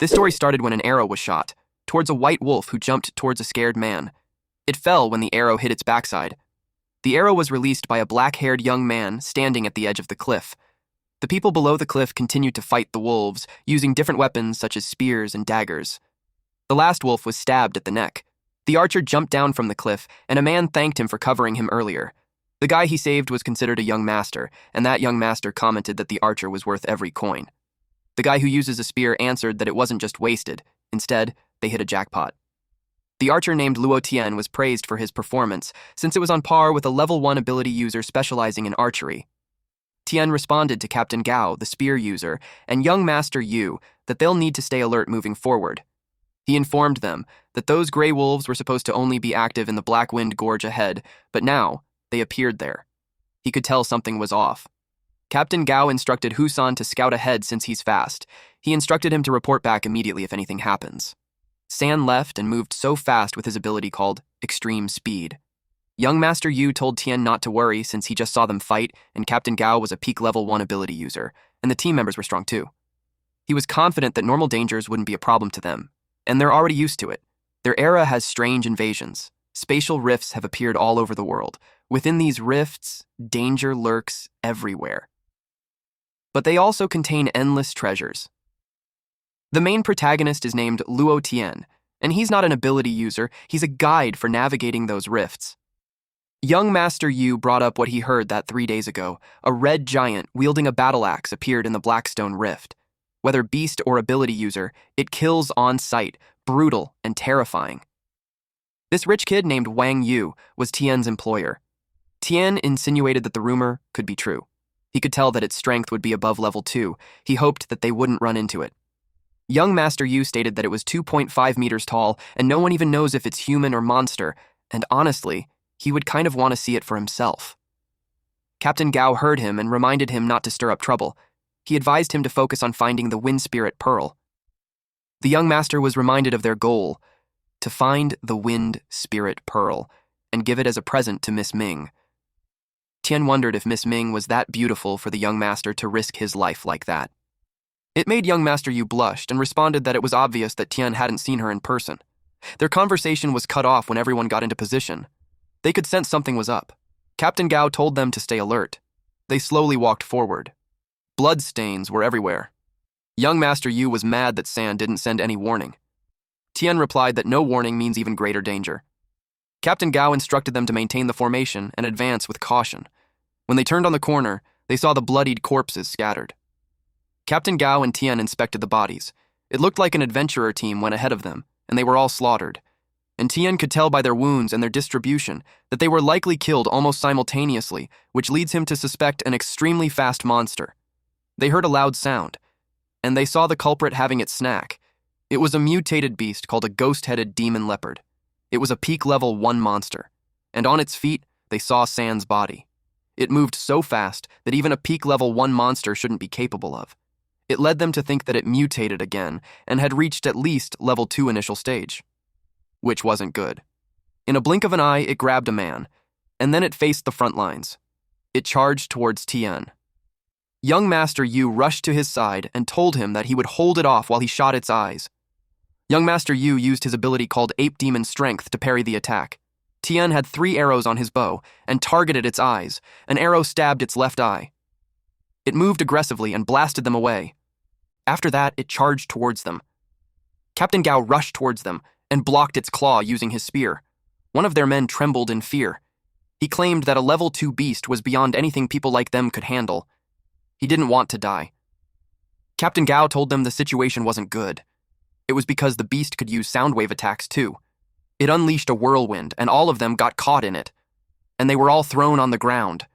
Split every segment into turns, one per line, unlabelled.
This story started when an arrow was shot, towards a white wolf who jumped towards a scared man. It fell when the arrow hit its backside. The arrow was released by a black-haired young man standing at the edge of the cliff. The people below the cliff continued to fight the wolves, using different weapons such as spears and daggers. The last wolf was stabbed at the neck. The archer jumped down from the cliff, and a man thanked him for covering him earlier. The guy he saved was considered a young master, and that young master commented that the archer was worth every coin. The guy who uses a spear answered that it wasn't just wasted. Instead, they hit a jackpot. The archer named Tien was praised for his performance, since it was on par with a level 1 ability user specializing in archery. Tien responded to Captain Gao, the spear user, and young Master Yu that they'll need to stay alert moving forward. He informed them that those gray wolves were supposed to only be active in the Black Wind Gorge ahead, but now they appeared there. He could tell something was off. Captain Gao instructed Husan to scout ahead since he's fast. He instructed him to report back immediately if anything happens. San left and moved so fast with his ability called Extreme Speed. Young Master Yu told Tien not to worry since he just saw them fight, and Captain Gao was a peak level 1 ability user, and the team members were strong too. He was confident that normal dangers wouldn't be a problem to them, and they're already used to it. Their era has strange invasions. Spatial rifts have appeared all over the world. Within these rifts, danger lurks everywhere. But they also contain endless treasures. The main protagonist is named Tien, and he's not an ability user, he's a guide for navigating those rifts. Young Master Yu brought up what he heard that 3 days ago. A red giant wielding a battle axe appeared in the Blackstone Rift. Whether beast or ability user, it kills on sight, brutal and terrifying. This rich kid named Wang Yu was Tien's employer. Tien insinuated that the rumor could be true. He could tell that its strength would be above level 2. He hoped that they wouldn't run into it. Young Master Yu stated that it was 2.5 meters tall, and no one even knows if it's human or monster, and honestly, he would kind of want to see it for himself. Captain Gao heard him and reminded him not to stir up trouble. He advised him to focus on finding the Wind Spirit Pearl. The young master was reminded of their goal, to find the Wind Spirit Pearl, and give it as a present to Miss Ming. Tien wondered if Miss Ming was that beautiful for the young master to risk his life like that. It made young Master Yu blushed and responded that it was obvious that Tien hadn't seen her in person. Their conversation was cut off when everyone got into position. They could sense something was up. Captain Gao told them to stay alert. They slowly walked forward. Blood stains were everywhere. Young Master Yu was mad that San didn't send any warning. Tien replied that no warning means even greater danger. Captain Gao instructed them to maintain the formation and advance with caution. When they turned on the corner, they saw the bloodied corpses scattered. Captain Gao and Tien inspected the bodies. It looked like an adventurer team went ahead of them, and they were all slaughtered. And Tien could tell by their wounds and their distribution that they were likely killed almost simultaneously, which leads him to suspect an extremely fast monster. They heard a loud sound, and they saw the culprit having its snack. It was a mutated beast called a ghost-headed demon leopard. It was a peak level 1 monster, and on its feet, they saw San's body. It moved so fast that even a peak level 1 monster shouldn't be capable of. It led them to think that it mutated again and had reached at least level 2 initial stage, which wasn't good. In a blink of an eye, it grabbed a man, and then it faced the front lines. It charged towards Tien. Young Master Yu rushed to his side and told him that he would hold it off while he shot its eyes. Young Master Yu used his ability called Ape Demon Strength to parry the attack. Tien had 3 arrows on his bow and targeted its eyes. An arrow stabbed its left eye. It moved aggressively and blasted them away. After that, it charged towards them. Captain Gao rushed towards them and blocked its claw using his spear. One of their men trembled in fear. He claimed that a level 2 beast was beyond anything people like them could handle. He didn't want to die. Captain Gao told them the situation wasn't good. It was because the beast could use sound wave attacks too. It unleashed a whirlwind, and all of them got caught in it, and they were all thrown on the ground.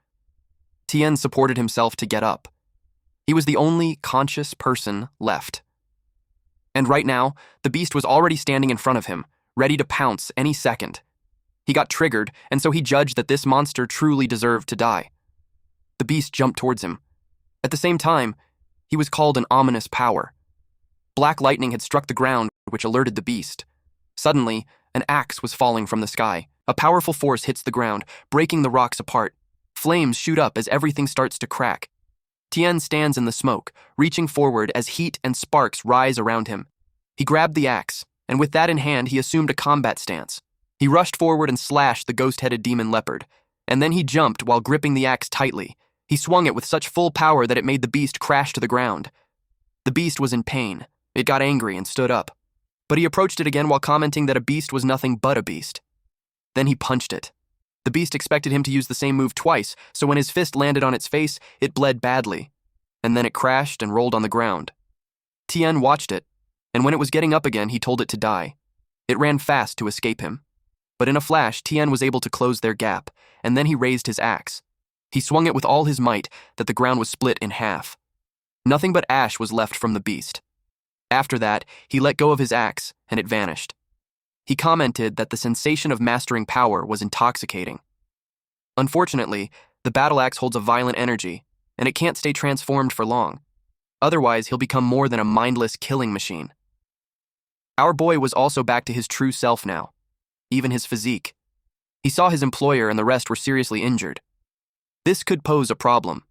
Tien supported himself to get up. He was the only conscious person left. And right now, the beast was already standing in front of him, ready to pounce any second. He got triggered, and so he judged that this monster truly deserved to die. The beast jumped towards him. At the same time, he was called an ominous power. Black lightning had struck the ground, which alerted the beast. Suddenly, an axe was falling from the sky. A powerful force hits the ground, breaking the rocks apart. Flames shoot up as everything starts to crack. Tien stands in the smoke, reaching forward as heat and sparks rise around him. He grabbed the axe, and with that in hand, he assumed a combat stance. He rushed forward and slashed the ghost-headed demon leopard, and then he jumped while gripping the axe tightly. He swung it with such full power that it made the beast crash to the ground. The beast was in pain. It got angry and stood up. But he approached it again while commenting that a beast was nothing but a beast. Then he punched it. The beast expected him to use the same move twice, so when his fist landed on its face, it bled badly. And then it crashed and rolled on the ground. Tien watched it, and when it was getting up again, he told it to die. It ran fast to escape him. But in a flash, Tien was able to close their gap, and then he raised his axe. He swung it with all his might that the ground was split in half. Nothing but ash was left from the beast. After that, he let go of his axe, and it vanished. He commented that the sensation of mastering power was intoxicating. Unfortunately, the battle axe holds a violent energy, and it can't stay transformed for long. Otherwise, he'll become more than a mindless killing machine. Our boy was also back to his true self now, even his physique. He saw his employer and the rest were seriously injured. This could pose a problem.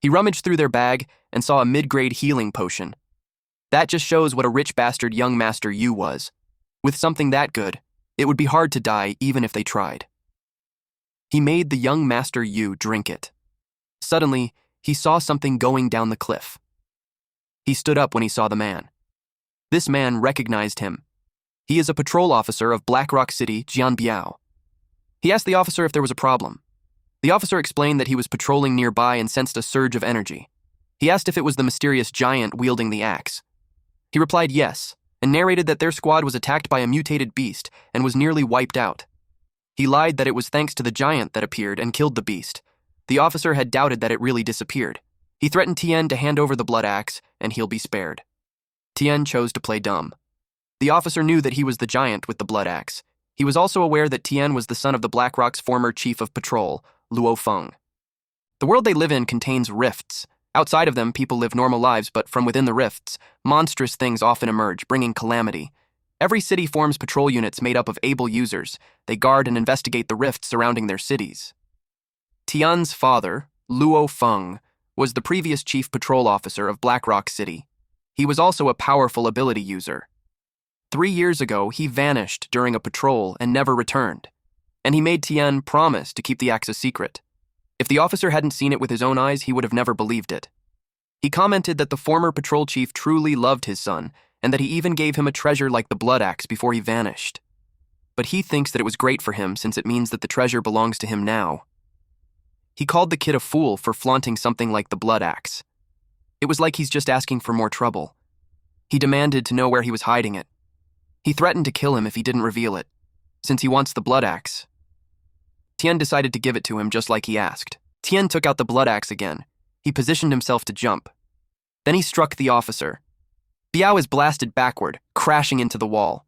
He rummaged through their bag and saw a mid-grade healing potion. That just shows what a rich bastard young Master Yu was. With something that good, it would be hard to die even if they tried. He made the young Master Yu drink it. Suddenly, he saw something going down the cliff. He stood up when he saw the man. This man recognized him. He is a patrol officer of Black Rock City, Jiang Biao. He asked the officer if there was a problem. The officer explained that he was patrolling nearby and sensed a surge of energy. He asked if it was the mysterious giant wielding the axe. He replied yes, and narrated that their squad was attacked by a mutated beast and was nearly wiped out. He lied that it was thanks to the giant that appeared and killed the beast. The officer had doubted that it really disappeared. He threatened Tien to hand over the blood axe, and he'll be spared. Tien chose to play dumb. The officer knew that he was the giant with the blood axe. He was also aware that Tien was the son of the Black Rock's former chief of patrol, Luo Feng. The world they live in contains rifts. Outside of them, people live normal lives, but from within the rifts, monstrous things often emerge, bringing calamity. Every city forms patrol units made up of able users. They guard and investigate the rifts surrounding their cities. Tien's father, Luo Feng, was the previous chief patrol officer of Black Rock City. He was also a powerful ability user. 3 years ago, he vanished during a patrol and never returned. And he made Tien promise to keep the axe a secret. If the officer hadn't seen it with his own eyes, he would have never believed it. He commented that the former patrol chief truly loved his son, and that he even gave him a treasure like the blood axe before he vanished. But he thinks that it was great for him since it means that the treasure belongs to him now. He called the kid a fool for flaunting something like the blood axe. It was like he's just asking for more trouble. He demanded to know where he was hiding it. He threatened to kill him if he didn't reveal it, since he wants the blood axe. Tien decided to give it to him just like he asked. Tien took out the blood axe again. He positioned himself to jump. Then he struck the officer. Biao is blasted backward, crashing into the wall.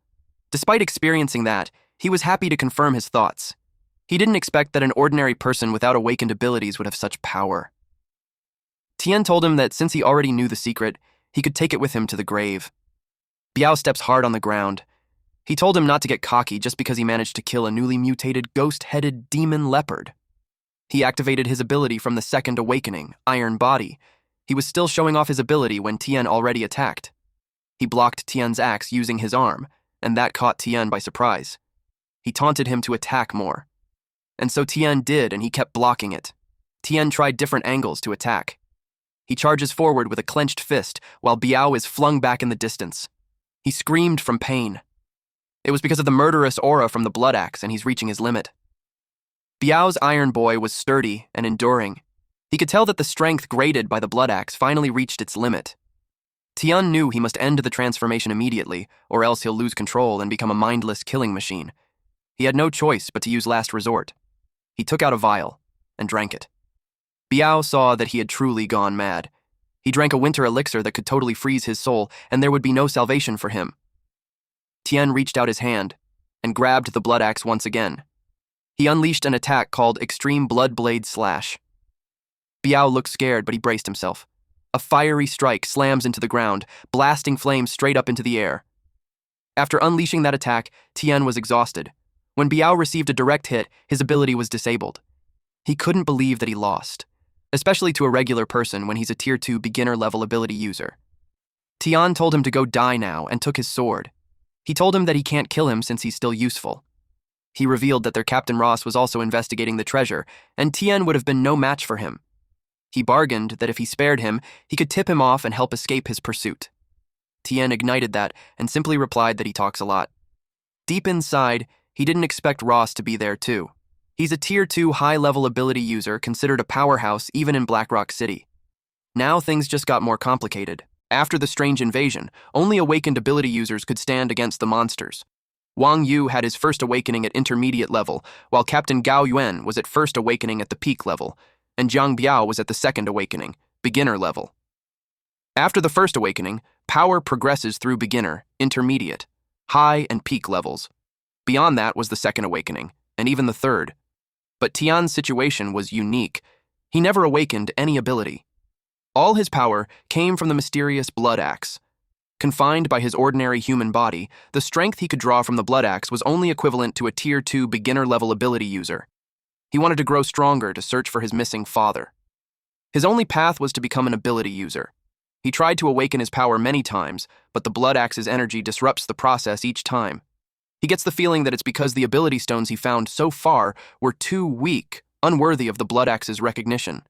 Despite experiencing that, he was happy to confirm his thoughts. He didn't expect that an ordinary person without awakened abilities would have such power. Tien told him that since he already knew the secret, he could take it with him to the grave. Biao steps hard on the ground. He told him not to get cocky just because he managed to kill a newly mutated, ghost-headed demon leopard. He activated his ability from the second awakening, Iron Body. He was still showing off his ability when Tien already attacked. He blocked Tien's axe using his arm, and that caught Tien by surprise. He taunted him to attack more. And so Tien did, and he kept blocking it. Tien tried different angles to attack. He charges forward with a clenched fist, while Biao is flung back in the distance. He screamed from pain. It was because of the murderous aura from the blood axe, and he's reaching his limit. Biao's Iron Boy was sturdy and enduring. He could tell that the strength graded by the blood axe finally reached its limit. Tien knew he must end the transformation immediately, or else he'll lose control and become a mindless killing machine. He had no choice but to use last resort. He took out a vial and drank it. Biao saw that he had truly gone mad. He drank a winter elixir that could totally freeze his soul, and there would be no salvation for him. Tien reached out his hand and grabbed the blood axe once again. He unleashed an attack called Extreme Blood Blade Slash. Biao looked scared, but he braced himself. A fiery strike slams into the ground, blasting flames straight up into the air. After unleashing that attack, Tien was exhausted. When Biao received a direct hit, his ability was disabled. He couldn't believe that he lost, especially to a regular person when he's a Tier 2 beginner-level ability user. Tien told him to go die now and took his sword. He told him that he can't kill him since he's still useful. He revealed that their Captain Ross was also investigating the treasure, and Tien would have been no match for him. He bargained that if he spared him, he could tip him off and help escape his pursuit. Tien ignited that and simply replied that he talks a lot. Deep inside, he didn't expect Ross to be there too. He's a Tier 2 high-level ability user considered a powerhouse even in Blackrock City. Now things just got more complicated. After the strange invasion, only awakened ability users could stand against the monsters. Wang Yu had his first awakening at intermediate level, while Captain Gao Yuan was at first awakening at the peak level, and Jiang Biao was at the second awakening, beginner level. After the first awakening, power progresses through beginner, intermediate, high, and peak levels. Beyond that was the second awakening, and even the third. But Tien's situation was unique. He never awakened any ability. All his power came from the mysterious blood axe. Confined by his ordinary human body, the strength he could draw from the blood axe was only equivalent to a Tier 2 beginner-level ability user. He wanted to grow stronger to search for his missing father. His only path was to become an ability user. He tried to awaken his power many times, but the blood axe's energy disrupts the process each time. He gets the feeling that it's because the ability stones he found so far were too weak, unworthy of the blood axe's recognition.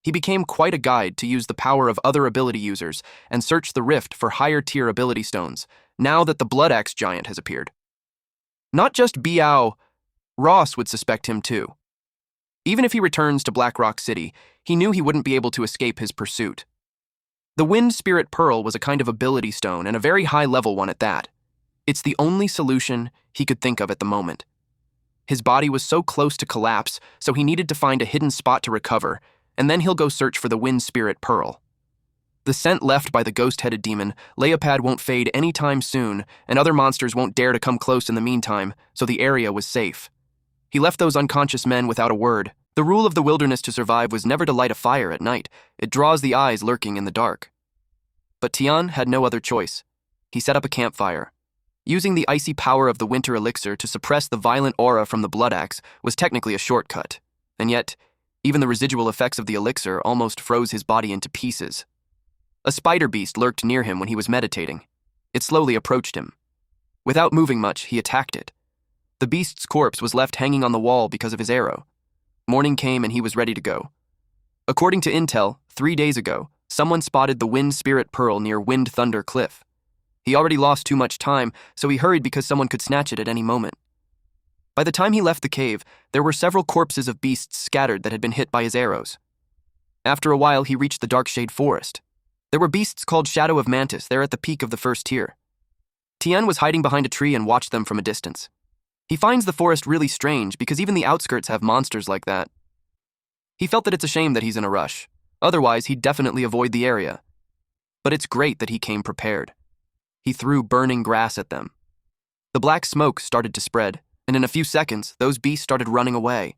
He became quite a guide to use the power of other ability users and search the rift for higher-tier ability stones, now that the blood axe giant has appeared. Not just Biao, Ross would suspect him too. Even if he returns to Blackrock City, he knew he wouldn't be able to escape his pursuit. The Wind Spirit Pearl was a kind of ability stone, and a very high-level one at that. It's the only solution he could think of at the moment. His body was so close to collapse, so he needed to find a hidden spot to recover, and then he'll go search for the Wind Spirit Pearl. The scent left by the ghost-headed demon, leopard won't fade anytime soon, and other monsters won't dare to come close in the meantime, so the area was safe. He left those unconscious men without a word. The rule of the wilderness to survive was never to light a fire at night. It draws the eyes lurking in the dark. But Tien had no other choice. He set up a campfire. Using the icy power of the winter elixir to suppress the violent aura from the blood axe was technically a shortcut, and yet, even the residual effects of the elixir almost froze his body into pieces. A spider beast lurked near him when he was meditating. It slowly approached him. Without moving much, he attacked it. The beast's corpse was left hanging on the wall because of his arrow. Morning came and he was ready to go. According to intel, 3 days ago, someone spotted the Wind Spirit Pearl near Wind Thunder Cliff. He already lost too much time, so he hurried because someone could snatch it at any moment. By the time he left the cave, there were several corpses of beasts scattered that had been hit by his arrows. After a while, he reached the Darkshade Forest. There were beasts called Shadow of Mantis there at the peak of the first tier. Tien was hiding behind a tree and watched them from a distance. He finds the forest really strange because even the outskirts have monsters like that. He felt that it's a shame that he's in a rush. Otherwise, he'd definitely avoid the area. But it's great that he came prepared. He threw burning grass at them. The black smoke started to spread, and in a few seconds, those beasts started running away.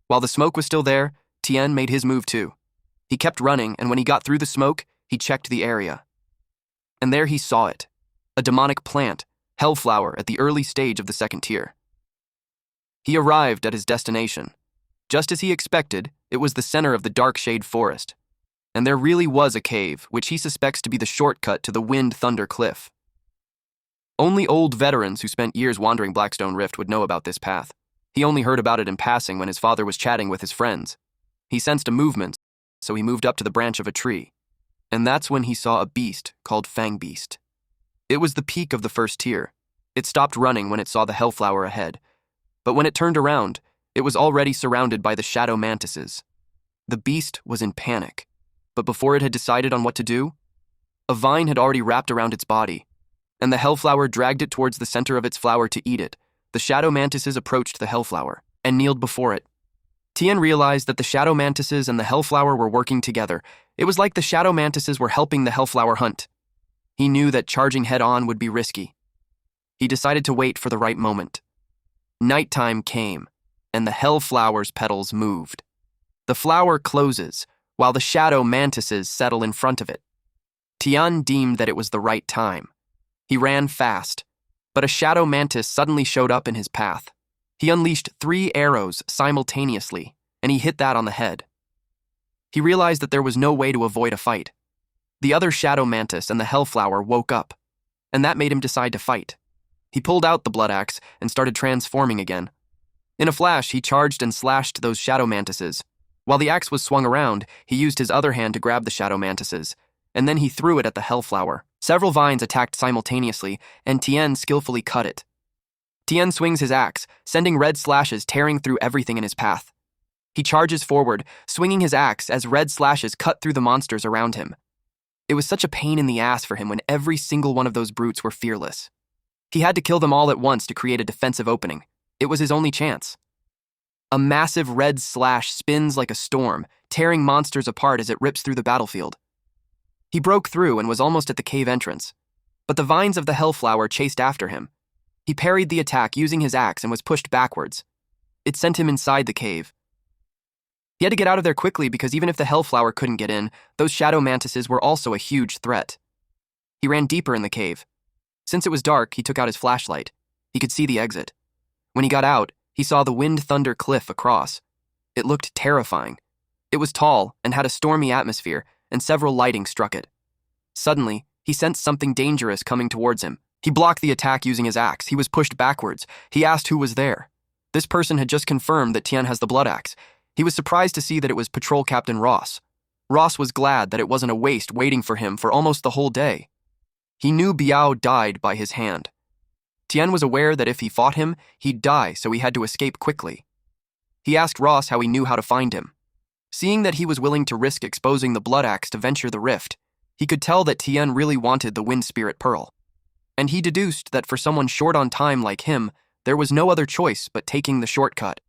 While the smoke was still there, Tien made his move too. He kept running, and when he got through the smoke, he checked the area. And there he saw it, a demonic plant, Hellflower, at the early stage of the second tier. He arrived at his destination. Just as he expected, it was the center of the Darkshade Forest. And there really was a cave, which he suspects to be the shortcut to the Wind Thunder Cliff. Only old veterans who spent years wandering Blackstone Rift would know about this path. He only heard about it in passing when his father was chatting with his friends. He sensed a movement, so he moved up to the branch of a tree. And that's when he saw a beast called Fang Beast. It was the peak of the first tier. It stopped running when it saw the Hellflower ahead. But when it turned around, it was already surrounded by the shadow mantises. The beast was in panic. But before it had decided on what to do, a vine had already wrapped around its body, and the Hellflower dragged it towards the center of its flower to eat it. The shadow mantises approached the Hellflower and kneeled before it. Tien realized that the shadow mantises and the Hellflower were working together. It was like the shadow mantises were helping the Hellflower hunt. He knew that charging head-on would be risky. He decided to wait for the right moment. Nighttime came, and the Hellflower's petals moved. The flower closes, while the shadow mantises settle in front of it. Tien deemed that it was the right time. He ran fast, but a shadow mantis suddenly showed up in his path. He unleashed 3 arrows simultaneously, and he hit that on the head. He realized that there was no way to avoid a fight. The other shadow mantis and the hellflower woke up, and that made him decide to fight. He pulled out the blood axe and started transforming again. In a flash, he charged and slashed those shadow mantises. While the axe was swung around, he used his other hand to grab the shadow mantises, and then he threw it at the hellflower. Several vines attacked simultaneously, and Tien skillfully cut it. Tien swings his axe, sending red slashes tearing through everything in his path. He charges forward, swinging his axe as red slashes cut through the monsters around him. It was such a pain in the ass for him when every single one of those brutes were fearless. He had to kill them all at once to create a defensive opening. It was his only chance. A massive red slash spins like a storm, tearing monsters apart as it rips through the battlefield. He broke through and was almost at the cave entrance, but the vines of the hellflower chased after him. He parried the attack using his axe and was pushed backwards. It sent him inside the cave. He had to get out of there quickly because even if the hellflower couldn't get in, those shadow mantises were also a huge threat. He ran deeper in the cave. Since it was dark, he took out his flashlight. He could see the exit. When he got out, he saw the wind thunder cliff across. It looked terrifying. It was tall and had a stormy atmosphere, and several lightings struck it. Suddenly, he sensed something dangerous coming towards him. He blocked the attack using his axe. He was pushed backwards. He asked who was there. This person had just confirmed that Tien has the blood axe. He was surprised to see that it was Patrol Captain Ross. Ross was glad that it wasn't a waste waiting for him for almost the whole day. He knew Biao died by his hand. Tien was aware that if he fought him, he'd die, so he had to escape quickly. He asked Ross how he knew how to find him. Seeing that he was willing to risk exposing the blood axe to venture the rift, he could tell that Tien really wanted the Wind Spirit Pearl. And he deduced that for someone short on time like him, there was no other choice but taking the shortcut.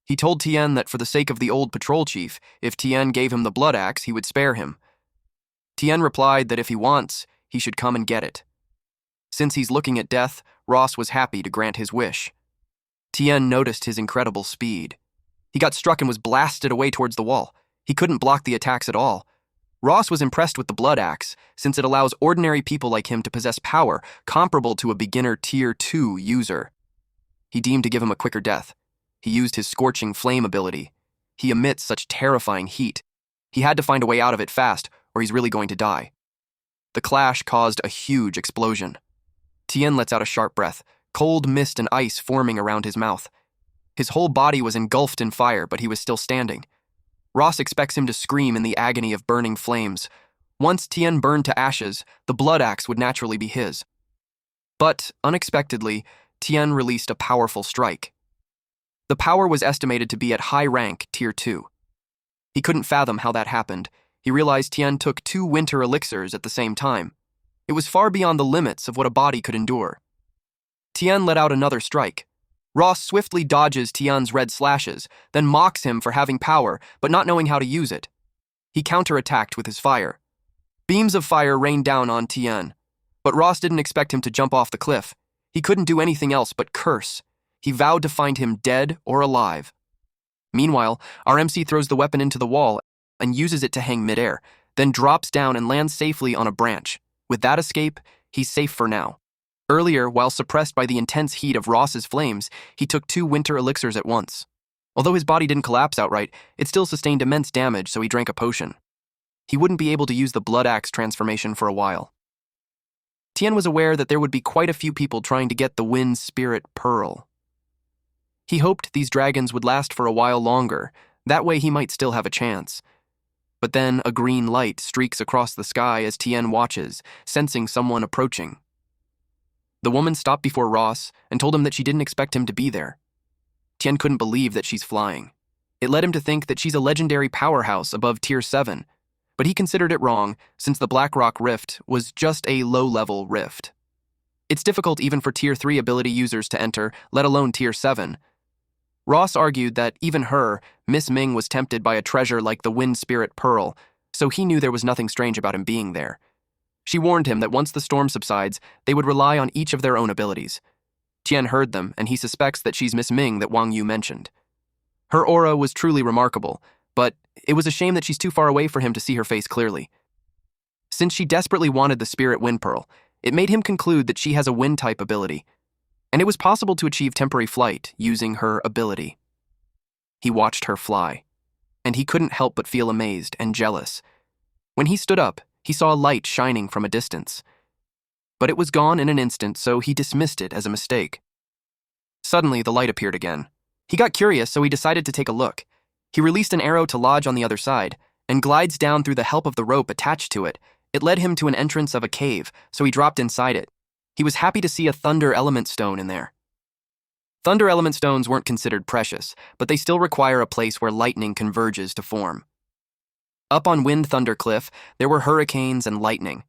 He told Tien that for the sake of the old patrol chief, if Tien gave him the blood axe, he would spare him. Tien replied that if he wants, he should come and get it. Since he's looking at death, Ross was happy to grant his wish. Tien noticed his incredible speed. He got struck and was blasted away towards the wall. He couldn't block the attacks at all. Ross was impressed with the blood axe, since it allows ordinary people like him to possess power comparable to a beginner Tier 2 user. He deemed to give him a quicker death. He used his scorching flame ability. He emits such terrifying heat. He had to find a way out of it fast, or he's really going to die. The clash caused a huge explosion. Tien lets out a sharp breath, cold mist and ice forming around his mouth. His whole body was engulfed in fire, but he was still standing. Ross expects him to scream in the agony of burning flames. Once Tien burned to ashes, the blood axe would naturally be his. But, unexpectedly, Tien released a powerful strike. The power was estimated to be at high rank, Tier 2. He couldn't fathom how that happened. He realized Tien took 2 winter elixirs at the same time. It was far beyond the limits of what a body could endure. Tien let out another strike. Ross swiftly dodges Tien's red slashes, then mocks him for having power, but not knowing how to use it. He counterattacked with his fire. Beams of fire rained down on Tien, but Ross didn't expect him to jump off the cliff. He couldn't do anything else but curse. He vowed to find him dead or alive. Meanwhile, our MC throws the weapon into the wall and uses it to hang midair, then drops down and lands safely on a branch. With that escape, he's safe for now. Earlier, while suppressed by the intense heat of Ross's flames, he took 2 winter elixirs at once. Although his body didn't collapse outright, it still sustained immense damage, so he drank a potion. He wouldn't be able to use the blood axe transformation for a while. Tien was aware that there would be quite a few people trying to get the Wind Spirit Pearl. He hoped these dragons would last for a while longer, that way he might still have a chance. But then a green light streaks across the sky as Tien watches, sensing someone approaching. The woman stopped before Ross and told him that she didn't expect him to be there. Tien couldn't believe that she's flying. It led him to think that she's a legendary powerhouse above Tier 7, but he considered it wrong since the Black Rock Rift was just a low-level rift. It's difficult even for Tier 3 ability users to enter, let alone Tier 7. Ross argued that even her, Miss Ming, was tempted by a treasure like the Wind Spirit Pearl, so he knew there was nothing strange about him being there. She warned him that once the storm subsides, they would rely on each of their own abilities. Tien heard them, and he suspects that she's Miss Ming that Wang Yu mentioned. Her aura was truly remarkable, but it was a shame that she's too far away for him to see her face clearly. Since she desperately wanted the Spirit Wind Pearl, it made him conclude that she has a wind-type ability, and it was possible to achieve temporary flight using her ability. He watched her fly, and he couldn't help but feel amazed and jealous. When he stood up, He saw a light shining from a distance. But it was gone in an instant, so he dismissed it as a mistake. Suddenly, the light appeared again. He got curious, so he decided to take a look. He released an arrow to lodge on the other side, and glides down through the help of the rope attached to it. It led him to an entrance of a cave, so he dropped inside it. He was happy to see a thunder element stone in there. Thunder element stones weren't considered precious, but they still require a place where lightning converges to form. Up on Wind Thunder Cliff, there were hurricanes and lightning.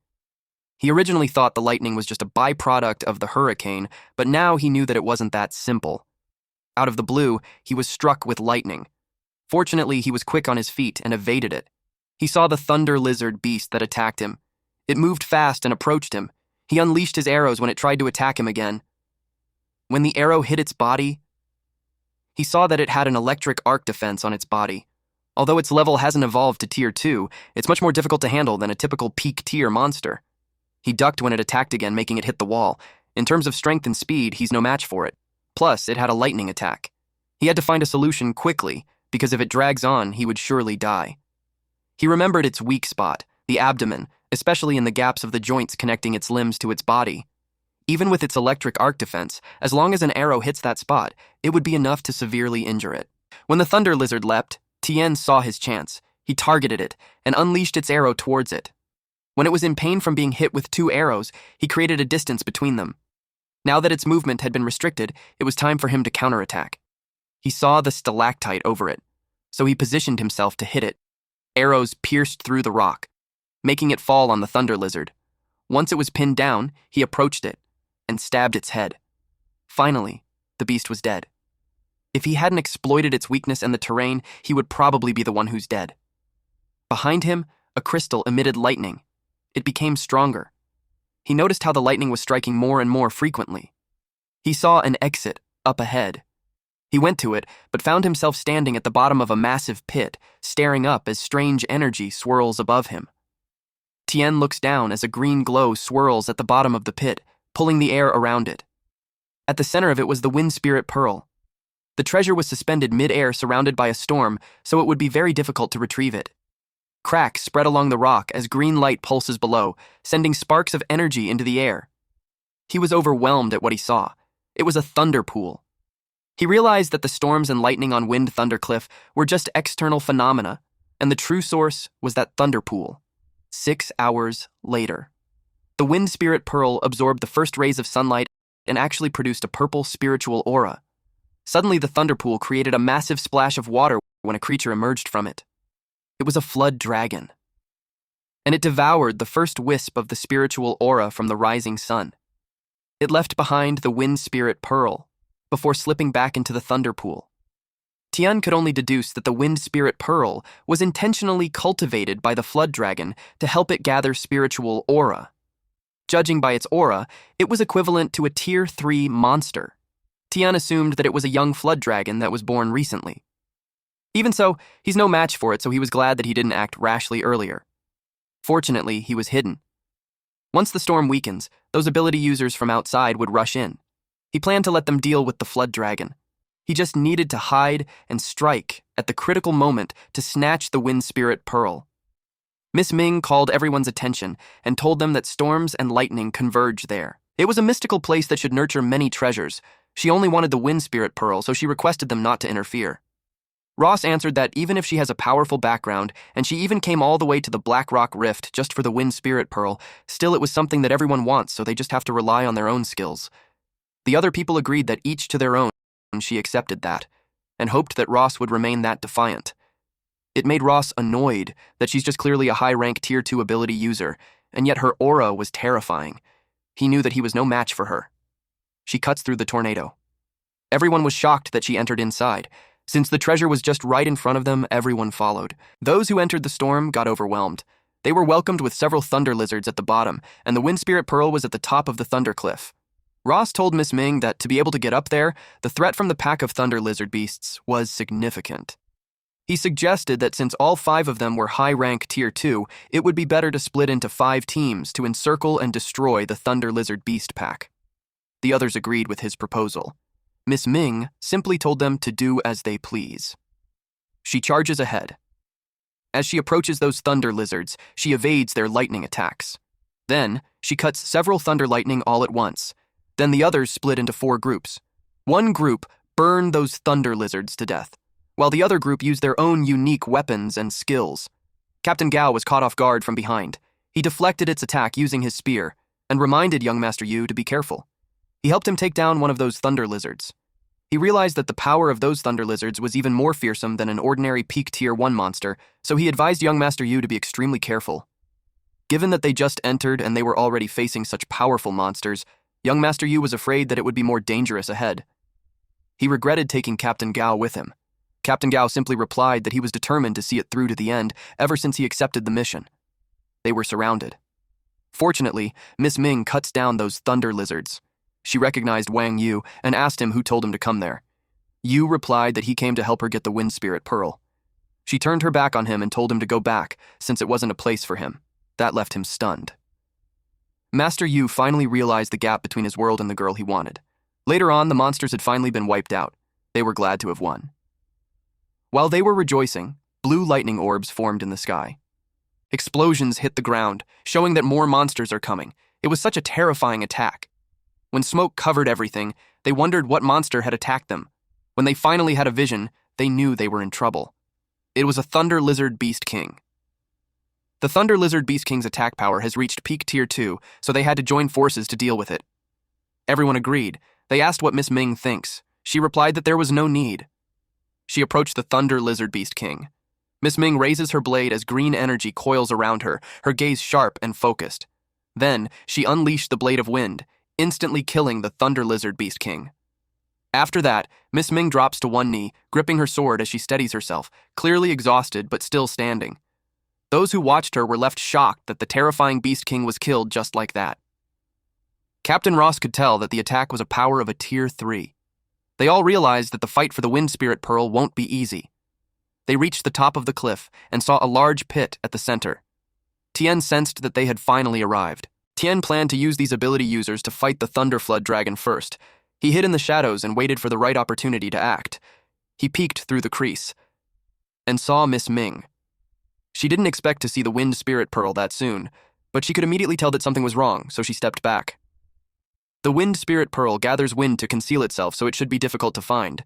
He originally thought the lightning was just a byproduct of the hurricane, but now he knew that it wasn't that simple. Out of the blue, he was struck with lightning. Fortunately, he was quick on his feet and evaded it. He saw the thunder lizard beast that attacked him. It moved fast and approached him. He unleashed his arrows when it tried to attack him again. When the arrow hit its body, he saw that it had an electric arc defense on its body. Although its level hasn't evolved to Tier 2, it's much more difficult to handle than a typical peak tier monster. He ducked when it attacked again, making it hit the wall. In terms of strength and speed, he's no match for it. Plus, it had a lightning attack. He had to find a solution quickly, because if it drags on, he would surely die. He remembered its weak spot, the abdomen, especially in the gaps of the joints connecting its limbs to its body. Even with its electric arc defense, as long as an arrow hits that spot, it would be enough to severely injure it. When the thunder lizard leapt, Tien saw his chance. He targeted it and unleashed its arrow towards it. When it was in pain from being hit with 2 arrows, he created a distance between them. Now that its movement had been restricted, it was time for him to counterattack. He saw the stalactite over it, so he positioned himself to hit it. Arrows pierced through the rock, making it fall on the thunder lizard. Once it was pinned down, he approached it and stabbed its head. Finally, the beast was dead. If he hadn't exploited its weakness and the terrain, he would probably be the one who's dead. Behind him, a crystal emitted lightning. It became stronger. He noticed how the lightning was striking more and more frequently. He saw an exit up ahead. He went to it, but found himself standing at the bottom of a massive pit, staring up as strange energy swirls above him. Tien looks down as a green glow swirls at the bottom of the pit, pulling the air around it. At the center of it was the Wind Spirit Pearl. The treasure was suspended mid-air surrounded by a storm, so it would be very difficult to retrieve it. Cracks spread along the rock as green light pulses below, sending sparks of energy into the air. He was overwhelmed at what he saw. It was a thunder pool. He realized that the storms and lightning on Wind Thunder Cliff were just external phenomena, and the true source was that thunder pool. 6 hours later, the Wind Spirit Pearl absorbed the first rays of sunlight and actually produced a purple spiritual aura. Suddenly, the thunder pool created a massive splash of water when a creature emerged from it. It was a flood dragon, and it devoured the first wisp of the spiritual aura from the rising sun. It left behind the Wind Spirit Pearl before slipping back into the thunder pool. Tien could only deduce that the Wind Spirit Pearl was intentionally cultivated by the flood dragon to help it gather spiritual aura. Judging by its aura, it was equivalent to a Tier 3 monster. Tien assumed that it was a young flood dragon that was born recently. Even so, he's no match for it, so he was glad that he didn't act rashly earlier. Fortunately, he was hidden. Once the storm weakens, those ability users from outside would rush in. He planned to let them deal with the flood dragon. He just needed to hide and strike at the critical moment to snatch the Wind Spirit Pearl. Miss Ming called everyone's attention and told them that storms and lightning converge there. It was a mystical place that should nurture many treasures. She only wanted the Wind Spirit Pearl, so she requested them not to interfere. Ross answered that even if she has a powerful background, and she even came all the way to the Black Rock Rift just for the Wind Spirit Pearl, still it was something that everyone wants, so they just have to rely on their own skills. The other people agreed that each to their own, and she accepted that, and hoped that Ross would remain that defiant. It made Ross annoyed that she's just clearly a high-rank Tier 2 ability user, and yet her aura was terrifying. He knew that he was no match for her. She cuts through the tornado. Everyone was shocked that she entered inside. Since the treasure was just right in front of them, everyone followed. Those who entered the storm got overwhelmed. They were welcomed with several thunder lizards at the bottom, and the Wind Spirit Pearl was at the top of the thunder cliff. Ross told Miss Ming that to be able to get up there, the threat from the pack of thunder lizard beasts was significant. He suggested that since all 5 of them were high-rank Tier 2, it would be better to split into 5 teams to encircle and destroy the thunder lizard beast pack. The others agreed with his proposal. Miss Ming simply told them to do as they please. She charges ahead. As she approaches those thunder lizards, she evades their lightning attacks. Then, she cuts several thunder lightning all at once. Then the others split into 4 groups. One group burned those thunder lizards to death, while the other group used their own unique weapons and skills. Captain Gao was caught off guard from behind. He deflected its attack using his spear, and reminded young Master Yu to be careful. He helped him take down one of those thunder lizards. He realized that the power of those thunder lizards was even more fearsome than an ordinary peak tier 1 monster, so he advised young Master Yu to be extremely careful. Given that they just entered and they were already facing such powerful monsters, young Master Yu was afraid that it would be more dangerous ahead. He regretted taking Captain Gao with him. Captain Gao simply replied that he was determined to see it through to the end ever since he accepted the mission. They were surrounded. Fortunately, Miss Ming cuts down those thunder lizards. She recognized Wang Yu and asked him who told him to come there. Yu replied that he came to help her get the Wind Spirit Pearl. She turned her back on him and told him to go back, since it wasn't a place for him. That left him stunned. Master Yu finally realized the gap between his world and the girl he wanted. Later on, the monsters had finally been wiped out. They were glad to have won. While they were rejoicing, blue lightning orbs formed in the sky. Explosions hit the ground, showing that more monsters are coming. It was such a terrifying attack. When smoke covered everything, they wondered what monster had attacked them. When they finally had a vision, they knew they were in trouble. It was a Thunder Lizard Beast King. The Thunder Lizard Beast King's attack power has reached peak tier 2, so they had to join forces to deal with it. Everyone agreed. They asked what Miss Ming thinks. She replied that there was no need. She approached the Thunder Lizard Beast King. Miss Ming raises her blade as green energy coils around her, her gaze sharp and focused. Then, she unleashed the Blade of Wind, instantly killing the Thunder Lizard Beast King. After that, Miss Ming drops to one knee, gripping her sword as she steadies herself, clearly exhausted but still standing. Those who watched her were left shocked that the terrifying Beast King was killed just like that. Captain Ross could tell that the attack was a power of a tier 3. They all realized that the fight for the Wind Spirit Pearl won't be easy. They reached the top of the cliff and saw a large pit at the center. Tien sensed that they had finally arrived. Tien planned to use these ability users to fight the Thunderflood Dragon first. He hid in the shadows and waited for the right opportunity to act. He peeked through the crease and saw Miss Ming. She didn't expect to see the Wind Spirit Pearl that soon, but she could immediately tell that something was wrong, so she stepped back. The Wind Spirit Pearl gathers wind to conceal itself, so it should be difficult to find.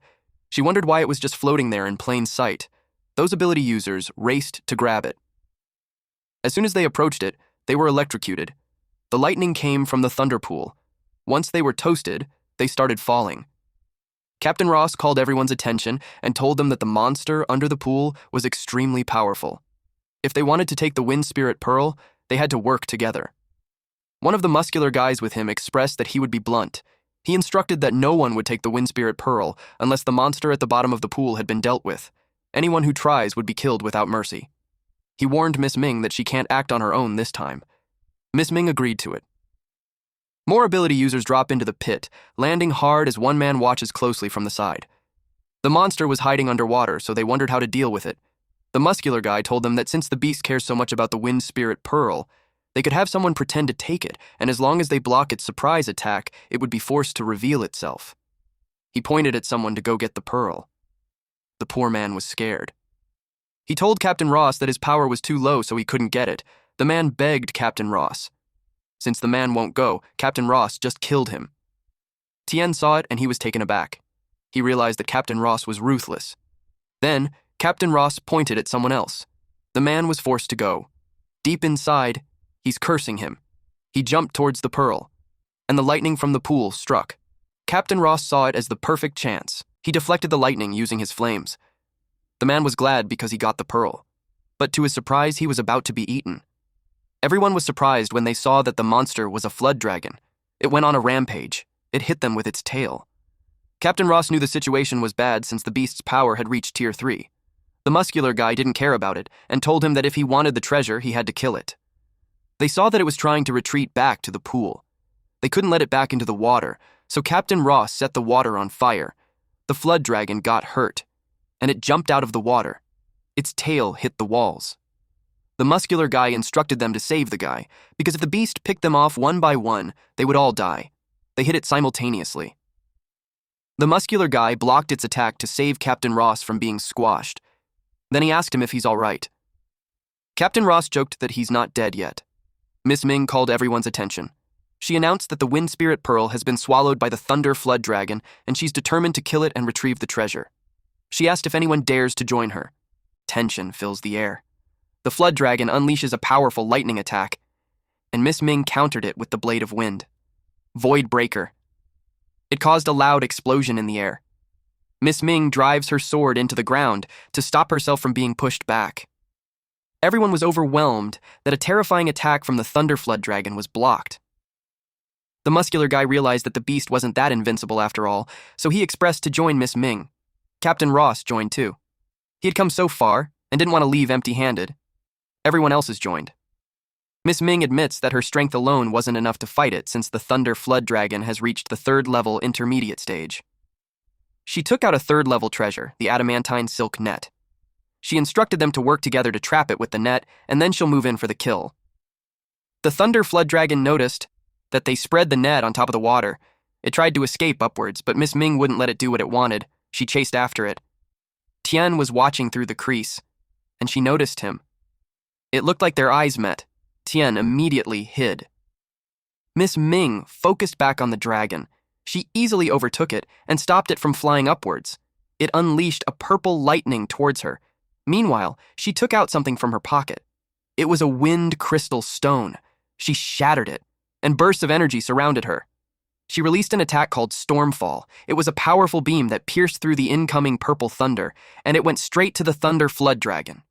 She wondered why it was just floating there in plain sight. Those ability users raced to grab it. As soon as they approached it, they were electrocuted. The lightning came from the thunder pool. Once they were toasted, they started falling. Captain Ross called everyone's attention and told them that the monster under the pool was extremely powerful. If they wanted to take the Wind Spirit Pearl, they had to work together. One of the muscular guys with him expressed that he would be blunt. He instructed that no one would take the Wind Spirit Pearl unless the monster at the bottom of the pool had been dealt with. Anyone who tries would be killed without mercy. He warned Miss Ming that she can't act on her own this time. Miss Ming agreed to it. More ability users drop into the pit, landing hard as one man watches closely from the side. The monster was hiding underwater, so they wondered how to deal with it. The muscular guy told them that since the beast cares so much about the Wind Spirit Pearl, they could have someone pretend to take it, and as long as they block its surprise attack, it would be forced to reveal itself. He pointed at someone to go get the pearl. The poor man was scared. He told Captain Ross that his power was too low so he couldn't get it. The man begged Captain Ross. Since the man won't go, Captain Ross just killed him. Tien saw it and he was taken aback. He realized that Captain Ross was ruthless. Then, Captain Ross pointed at someone else. The man was forced to go. Deep inside, he's cursing him. He jumped towards the pearl, and the lightning from the pool struck. Captain Ross saw it as the perfect chance. He deflected the lightning using his flames. The man was glad because he got the pearl, but to his surprise, he was about to be eaten. Everyone was surprised when they saw that the monster was a flood dragon. It went on a rampage. It hit them with its tail. Captain Ross knew the situation was bad since the beast's power had reached tier 3. The muscular guy didn't care about it and told him that if he wanted the treasure, he had to kill it. They saw that it was trying to retreat back to the pool. They couldn't let it back into the water, so Captain Ross set the water on fire. The flood dragon got hurt, and it jumped out of the water. Its tail hit the walls. The muscular guy instructed them to save the guy, because if the beast picked them off one by one, they would all die. They hit it simultaneously. The muscular guy blocked its attack to save Captain Ross from being squashed. Then he asked him if he's all right. Captain Ross joked that he's not dead yet. Miss Ming called everyone's attention. She announced that the Wind Spirit Pearl has been swallowed by the Thunder Flood Dragon, and she's determined to kill it and retrieve the treasure. She asked if anyone dares to join her. Tension fills the air. The Flood Dragon unleashes a powerful lightning attack, and Miss Ming countered it with the Blade of Wind. Void Breaker. It caused a loud explosion in the air. Miss Ming drives her sword into the ground to stop herself from being pushed back. Everyone was overwhelmed that a terrifying attack from the Thunder Flood Dragon was blocked. The muscular guy realized that the beast wasn't that invincible after all, so he expressed to join Miss Ming. Captain Ross joined too. He had come so far and didn't want to leave empty-handed. Everyone else has joined. Miss Ming admits that her strength alone wasn't enough to fight it since the Thunder Flood Dragon has reached the third-level intermediate stage. She took out a third-level treasure, the adamantine silk net. She instructed them to work together to trap it with the net, and then she'll move in for the kill. The Thunder Flood Dragon noticed that they spread the net on top of the water. It tried to escape upwards, but Miss Ming wouldn't let it do what it wanted. She chased after it. Tien was watching through the crease, and she noticed him. It looked like their eyes met. Tien immediately hid. Miss Ming focused back on the dragon. She easily overtook it and stopped it from flying upwards. It unleashed a purple lightning towards her. Meanwhile, she took out something from her pocket. It was a wind crystal stone. She shattered it, and bursts of energy surrounded her. She released an attack called Stormfall. It was a powerful beam that pierced through the incoming purple thunder, and it went straight to the Thunder Flood Dragon.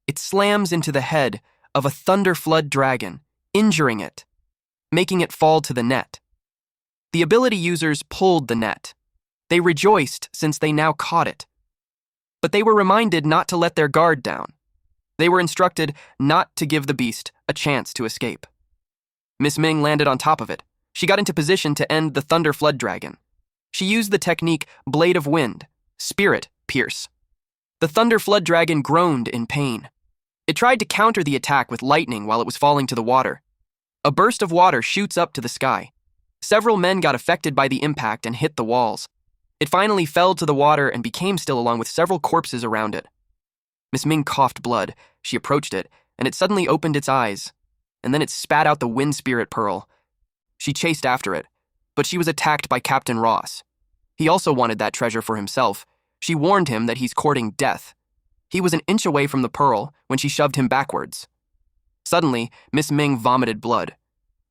It slams into the head of a Thunder Flood Dragon, injuring it, making it fall to the net. The ability users pulled the net. They rejoiced since they now caught it. But they were reminded not to let their guard down. They were instructed not to give the beast a chance to escape. Miss Ming landed on top of it. She got into position to end the Thunder Flood Dragon. She used the technique Blade of Wind, Spirit Pierce. The Thunder Flood Dragon groaned in pain. It tried to counter the attack with lightning while it was falling to the water. A burst of water shoots up to the sky. Several men got affected by the impact and hit the walls. It finally fell to the water and became still along with several corpses around it. Miss Ming coughed blood. She approached it, and it suddenly opened its eyes, and then it spat out the Wind Spirit Pearl. She chased after it, but she was attacked by Captain Ross. He also wanted that treasure for himself. She warned him that he's courting death. He was an inch away from the pearl when she shoved him backwards. Suddenly, Miss Ming vomited blood.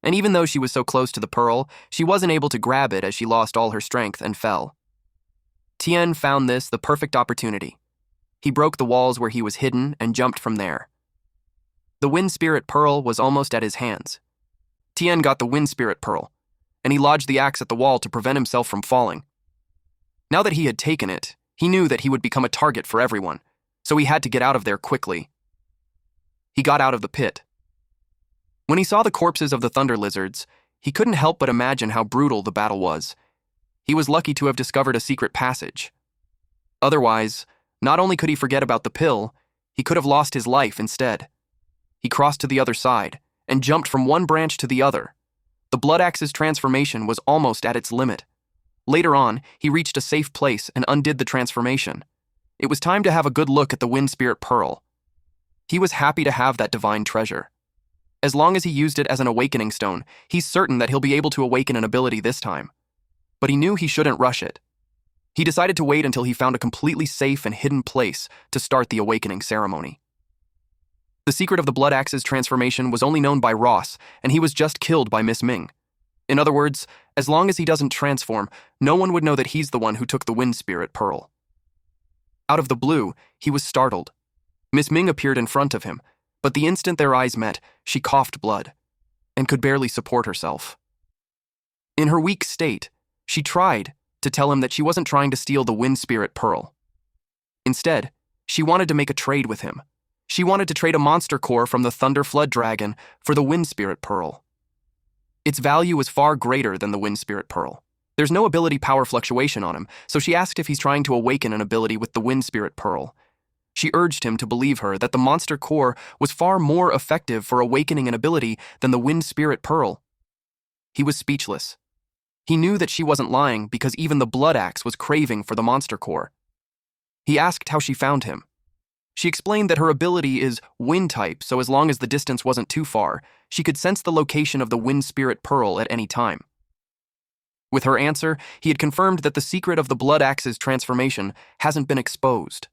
And even though she was so close to the pearl, she wasn't able to grab it as she lost all her strength and fell. Tien found this the perfect opportunity. He broke the walls where he was hidden and jumped from there. The Wind Spirit Pearl was almost at his hands. Tien got the Wind Spirit Pearl, and he lodged the axe at the wall to prevent himself from falling. Now that he had taken it, he knew that he would become a target for everyone, so he had to get out of there quickly. He got out of the pit. When he saw the corpses of the Thunder Lizards, he couldn't help but imagine how brutal the battle was. He was lucky to have discovered a secret passage. Otherwise, not only could he forget about the pill, he could have lost his life instead. He crossed to the other side and jumped from one branch to the other. The Blood Axe's transformation was almost at its limit. Later on, he reached a safe place and undid the transformation. It was time to have a good look at the Wind Spirit Pearl. He was happy to have that divine treasure. As long as he used it as an awakening stone, he's certain that he'll be able to awaken an ability this time. But he knew he shouldn't rush it. He decided to wait until he found a completely safe and hidden place to start the awakening ceremony. The secret of the Blood Axe's transformation was only known by Ross, and he was just killed by Miss Ming. In other words, as long as he doesn't transform, no one would know that he's the one who took the Wind Spirit Pearl. Out of the blue, he was startled. Miss Ming appeared in front of him, but the instant their eyes met, she coughed blood and could barely support herself. In her weak state, she tried to tell him that she wasn't trying to steal the Wind Spirit Pearl. Instead, she wanted to make a trade with him. She wanted to trade a monster core from the Thunder Flood Dragon for the Wind Spirit Pearl. Its value was far greater than the Wind Spirit Pearl. There's no ability power fluctuation on him, so she asked if he's trying to awaken an ability with the Wind Spirit Pearl. She urged him to believe her that the monster core was far more effective for awakening an ability than the Wind Spirit Pearl. He was speechless. He knew that she wasn't lying because even the Blood Axe was craving for the monster core. He asked how she found him. She explained that her ability is wind type, so as long as the distance wasn't too far, she could sense the location of the wind spirit pearl at any time. With her answer, he had confirmed that the secret of the Blood Axe's transformation hasn't been exposed.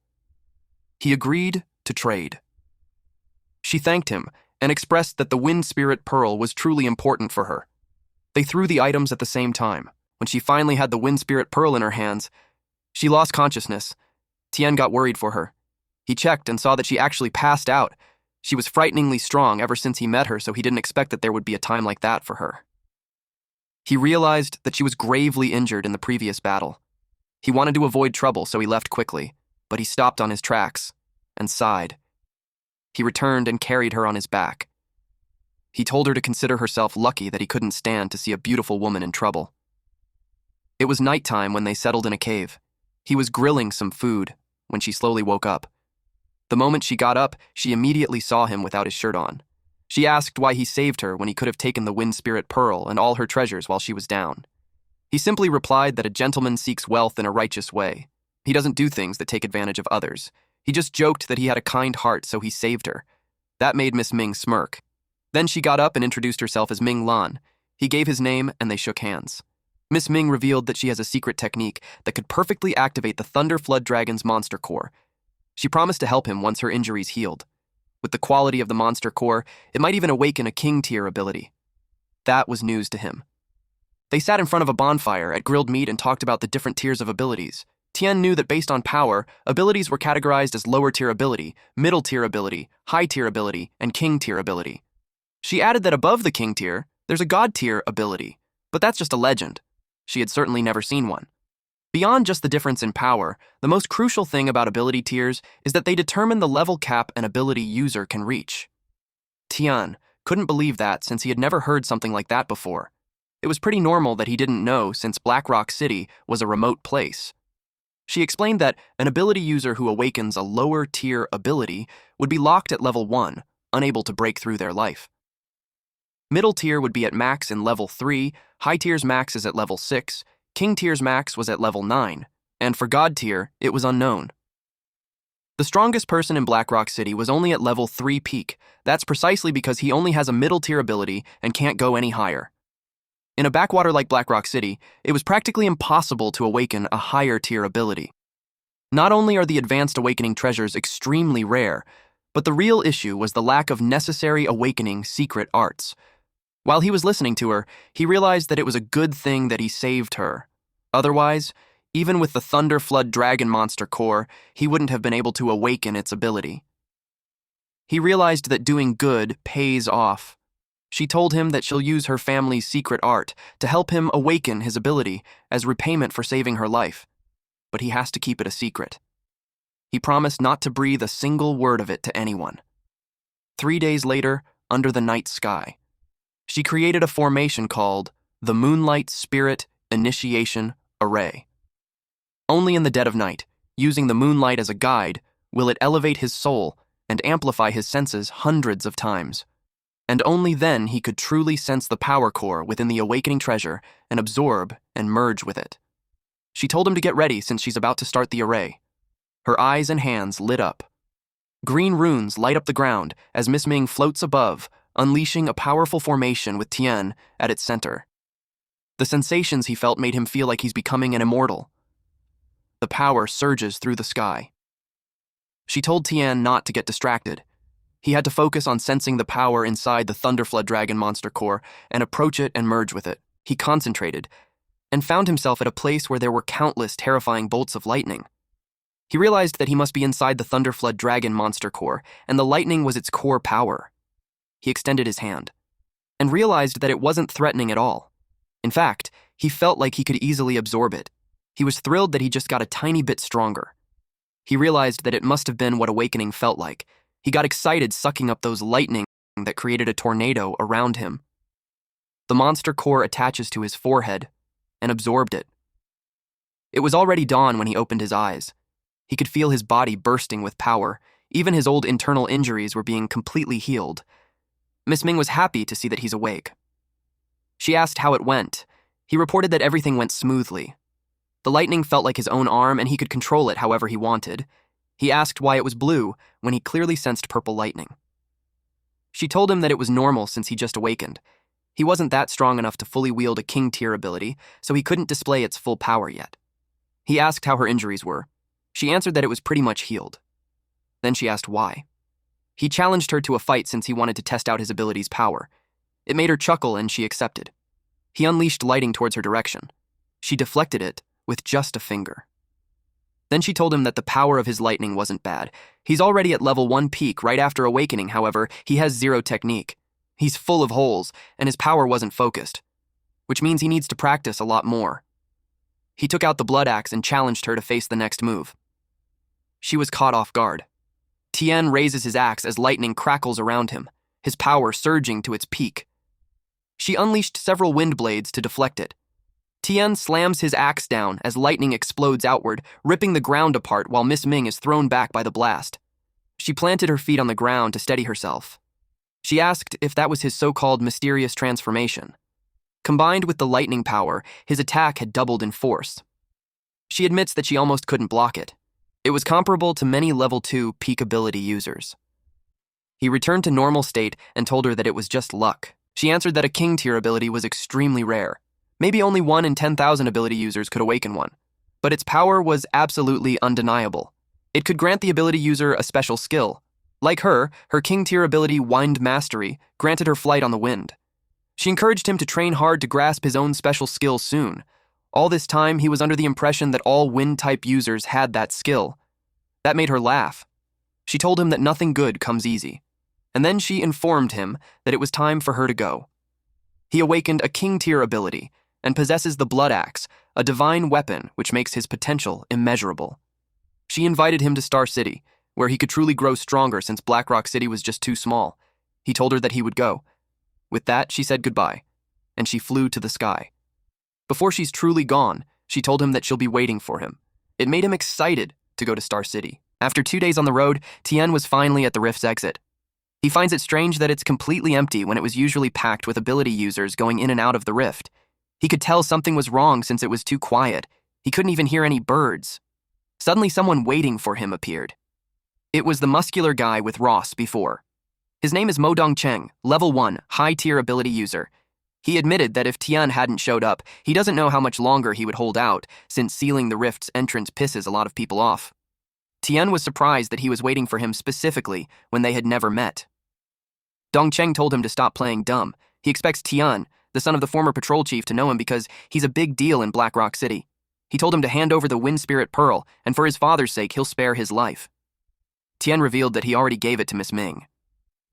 He agreed to trade. She thanked him and expressed that the wind spirit pearl was truly important for her. They threw the items at the same time. When she finally had the wind spirit pearl in her hands, she lost consciousness. Tien got worried for her. He checked and saw that she actually passed out. She was frighteningly strong ever since he met her, so he didn't expect that there would be a time like that for her. He realized that she was gravely injured in the previous battle. He wanted to avoid trouble, so he left quickly, but he stopped on his tracks and sighed. He returned and carried her on his back. He told her to consider herself lucky that he couldn't stand to see a beautiful woman in trouble. It was nighttime when they settled in a cave. He was grilling some food when she slowly woke up. The moment she got up, she immediately saw him without his shirt on. She asked why he saved her when he could have taken the wind spirit pearl and all her treasures while she was down. He simply replied that a gentleman seeks wealth in a righteous way. He doesn't do things that take advantage of others. He just joked that he had a kind heart, so he saved her. That made Miss Ming smirk. Then she got up and introduced herself as Ming Lan. He gave his name and they shook hands. Miss Ming revealed that she has a secret technique that could perfectly activate the Thunder Flood Dragon's monster core. She promised to help him once her injuries healed. With the quality of the monster core, it might even awaken a king-tier ability. That was news to him. They sat in front of a bonfire at grilled meat and talked about the different tiers of abilities. Tien knew that based on power, abilities were categorized as lower-tier ability, middle-tier ability, high-tier ability, and king-tier ability. She added that above the king-tier, there's a god-tier ability, but that's just a legend. She had certainly never seen one. Beyond just the difference in power, the most crucial thing about ability tiers is that they determine the level cap an ability user can reach. Tien couldn't believe that since he had never heard something like that before. It was pretty normal that he didn't know since Black Rock City was a remote place. She explained that an ability user who awakens a lower-tier ability would be locked at level 1, unable to break through their life. Middle tier would be at max in level 3, high tier's max is at level 6, king tier's max was at level 9, and for god tier, it was unknown. The strongest person in Black Rock City was only at level 3 peak. That's precisely because he only has a middle tier ability and can't go any higher. In a backwater like Black Rock City, it was practically impossible to awaken a higher tier ability. Not only are the advanced awakening treasures extremely rare, but the real issue was the lack of necessary awakening secret arts. While he was listening to her, he realized that it was a good thing that he saved her. Otherwise, even with the Thunder Flood Dragon monster core, he wouldn't have been able to awaken its ability. He realized that doing good pays off. She told him that she'll use her family's secret art to help him awaken his ability as repayment for saving her life. But he has to keep it a secret. He promised not to breathe a single word of it to anyone. 3 days later, under the night sky, she created a formation called the Moonlight Spirit Initiation Array. Only in the dead of night, using the moonlight as a guide, will it elevate his soul and amplify his senses hundreds of times. And only then he could truly sense the power core within the awakening treasure and absorb and merge with it. She told him to get ready since she's about to start the array. Her eyes and hands lit up. Green runes light up the ground as Miss Ming floats above, unleashing a powerful formation with Tien at its center. The sensations he felt made him feel like he's becoming an immortal. The power surges through the sky. She told Tien not to get distracted. He had to focus on sensing the power inside the Thunderflood Dragon monster core and approach it and merge with it. He concentrated and found himself at a place where there were countless terrifying bolts of lightning. He realized that he must be inside the Thunderflood Dragon monster core, and the lightning was its core power. He extended his hand and realized that it wasn't threatening at all. In fact, he felt like he could easily absorb it. He was thrilled that he just got a tiny bit stronger. He realized that it must have been what awakening felt like. He got excited sucking up those lightning that created a tornado around him. The monster core attaches to his forehead and absorbed it. It was already dawn when he opened his eyes. He could feel his body bursting with power. Even his old internal injuries were being completely healed. Miss Ming was happy to see that he's awake. She asked how it went. He reported that everything went smoothly. The lightning felt like his own arm and he could control it however he wanted. He asked why it was blue when he clearly sensed purple lightning. She told him that it was normal since he just awakened. He wasn't that strong enough to fully wield a king tier ability, so he couldn't display its full power yet. He asked how her injuries were. She answered that it was pretty much healed. Then she asked why. He challenged her to a fight since he wanted to test out his ability's power. It made her chuckle and she accepted. He unleashed lightning towards her direction. She deflected it with just a finger. Then she told him that the power of his lightning wasn't bad. He's already at level 1 peak right after awakening, however, he has 0 technique. He's full of holes, and his power wasn't focused, which means he needs to practice a lot more. He took out the blood axe and challenged her to face the next move. She was caught off guard. Tien raises his axe as lightning crackles around him, his power surging to its peak. She unleashed several wind blades to deflect it. Tien slams his axe down as lightning explodes outward, ripping the ground apart while Miss Ming is thrown back by the blast. She planted her feet on the ground to steady herself. She asked if that was his so-called mysterious transformation. Combined with the lightning power, his attack had doubled in force. She admits that she almost couldn't block it. It was comparable to many level 2 peak ability users. He returned to normal state and told her that it was just luck. She answered that a king tier ability was extremely rare. Maybe only 1 in 10,000 ability users could awaken one. But its power was absolutely undeniable. It could grant the ability user a special skill. Like her king tier ability Wind Mastery granted her flight on the wind. She encouraged him to train hard to grasp his own special skill soon. All this time, he was under the impression that all wind-type users had that skill. That made her laugh. She told him that nothing good comes easy. And then she informed him that it was time for her to go. He awakened a king tier ability and possesses the blood axe, a divine weapon which makes his potential immeasurable. She invited him to Star City, where he could truly grow stronger since Black Rock City was just too small. He told her that he would go. With that, she said goodbye, and she flew to the sky. Before she's truly gone, she told him that she'll be waiting for him. It made him excited to go to Star City. After 2 days on the road, Tien was finally at the Rift's exit. He finds it strange that it's completely empty when it was usually packed with ability users going in and out of the Rift. He could tell something was wrong since it was too quiet. He couldn't even hear any birds. Suddenly, someone waiting for him appeared. It was the muscular guy with Ross before. His name is Dongchang, level 1, high-tier ability user. He admitted that if Tien hadn't showed up, he doesn't know how much longer he would hold out, since sealing the Rift's entrance pisses a lot of people off. Tien was surprised that he was waiting for him specifically when they had never met. Dongchang told him to stop playing dumb. He expects Tien, the son of the former patrol chief, to know him because he's a big deal in Black Rock City. He told him to hand over the Wind Spirit Pearl, and for his father's sake, he'll spare his life. Tien revealed that he already gave it to Miss Ming.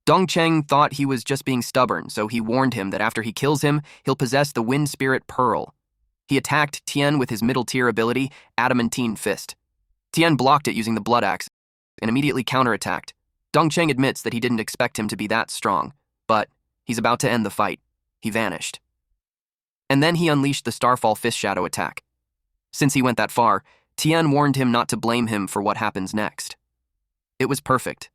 Dongchang thought he was just being stubborn, so he warned him that after he kills him, he'll possess the Wind Spirit Pearl. He attacked Tien with his middle-tier ability, Adamantine Fist. Tien blocked it using the blood axe and immediately counterattacked. Dongchang admits that he didn't expect him to be that strong, but he's about to end the fight. He vanished. And then he unleashed the Starfall Fist Shadow attack. Since he went that far, Tien warned him not to blame him for what happens next. It was perfect.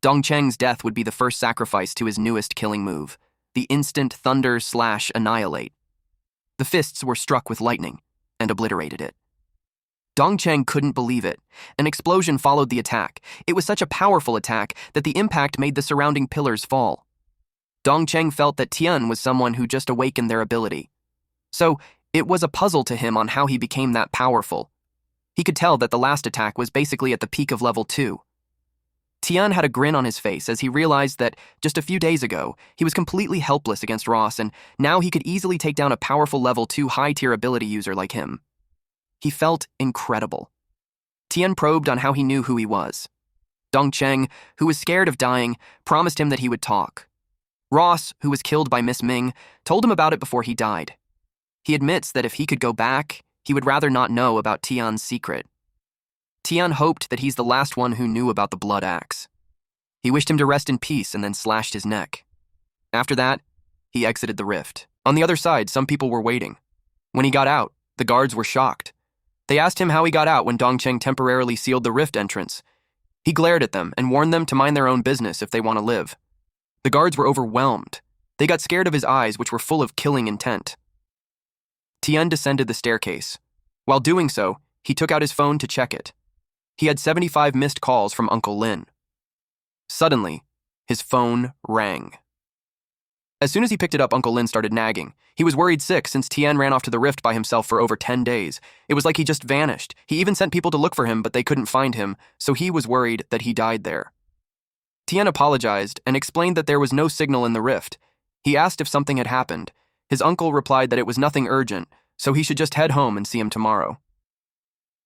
Dongchang's death would be the first sacrifice to his newest killing move, the instant thunder/annihilate. The fists were struck with lightning and obliterated it. Dongchang couldn't believe it. An explosion followed the attack. It was such a powerful attack that the impact made the surrounding pillars fall. Dongchang felt that Tien was someone who just awakened their ability. So, it was a puzzle to him on how he became that powerful. He could tell that the last attack was basically at the peak of level 2. Tien had a grin on his face as he realized that just a few days ago, he was completely helpless against Ross, and now he could easily take down a powerful level 2 high-tier ability user like him. He felt incredible. Tien probed on how he knew who he was. Dongchang, who was scared of dying, promised him that he would talk. Ross, who was killed by Miss Ming, told him about it before he died. He admits that if he could go back, he would rather not know about Tien's secret. Tien hoped that he's the last one who knew about the blood axe. He wished him to rest in peace and then slashed his neck. After that, he exited the rift. On the other side, some people were waiting. When he got out, the guards were shocked. They asked him how he got out when Dongchang temporarily sealed the rift entrance. He glared at them and warned them to mind their own business if they want to live. The guards were overwhelmed. They got scared of his eyes, which were full of killing intent. Tien descended the staircase. While doing so, he took out his phone to check it. He had 75 missed calls from Uncle Lynn. Suddenly, his phone rang. As soon as he picked it up, Uncle Lynn started nagging. He was worried sick since Tien ran off to the rift by himself for over 10 days. It was like he just vanished. He even sent people to look for him, but they couldn't find him, so he was worried that he died there. Tien apologized and explained that there was no signal in the rift. He asked if something had happened. His uncle replied that it was nothing urgent, so he should just head home and see him tomorrow.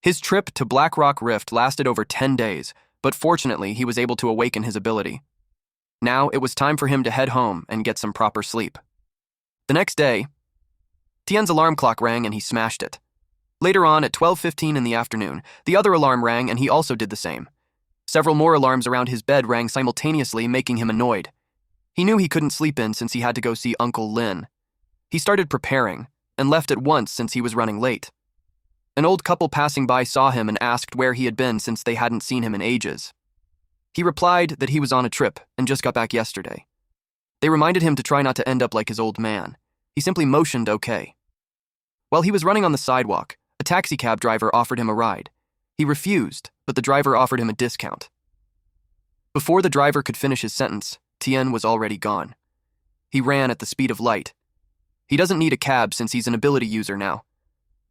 His trip to Black Rock Rift lasted over 10 days, but fortunately he was able to awaken his ability. Now it was time for him to head home and get some proper sleep. The next day, Tien's alarm clock rang and he smashed it. Later on, at 12:15 in the afternoon, the other alarm rang and he also did the same. Several more alarms around his bed rang simultaneously, making him annoyed. He knew he couldn't sleep in since he had to go see Uncle Lynn. He started preparing and left at once since he was running late. An old couple passing by saw him and asked where he had been since they hadn't seen him in ages. He replied that he was on a trip and just got back yesterday. They reminded him to try not to end up like his old man. He simply motioned okay. While he was running on the sidewalk, a taxicab driver offered him a ride. He refused, but the driver offered him a discount. Before the driver could finish his sentence, Tien was already gone. He ran at the speed of light. He doesn't need a cab since he's an ability user now.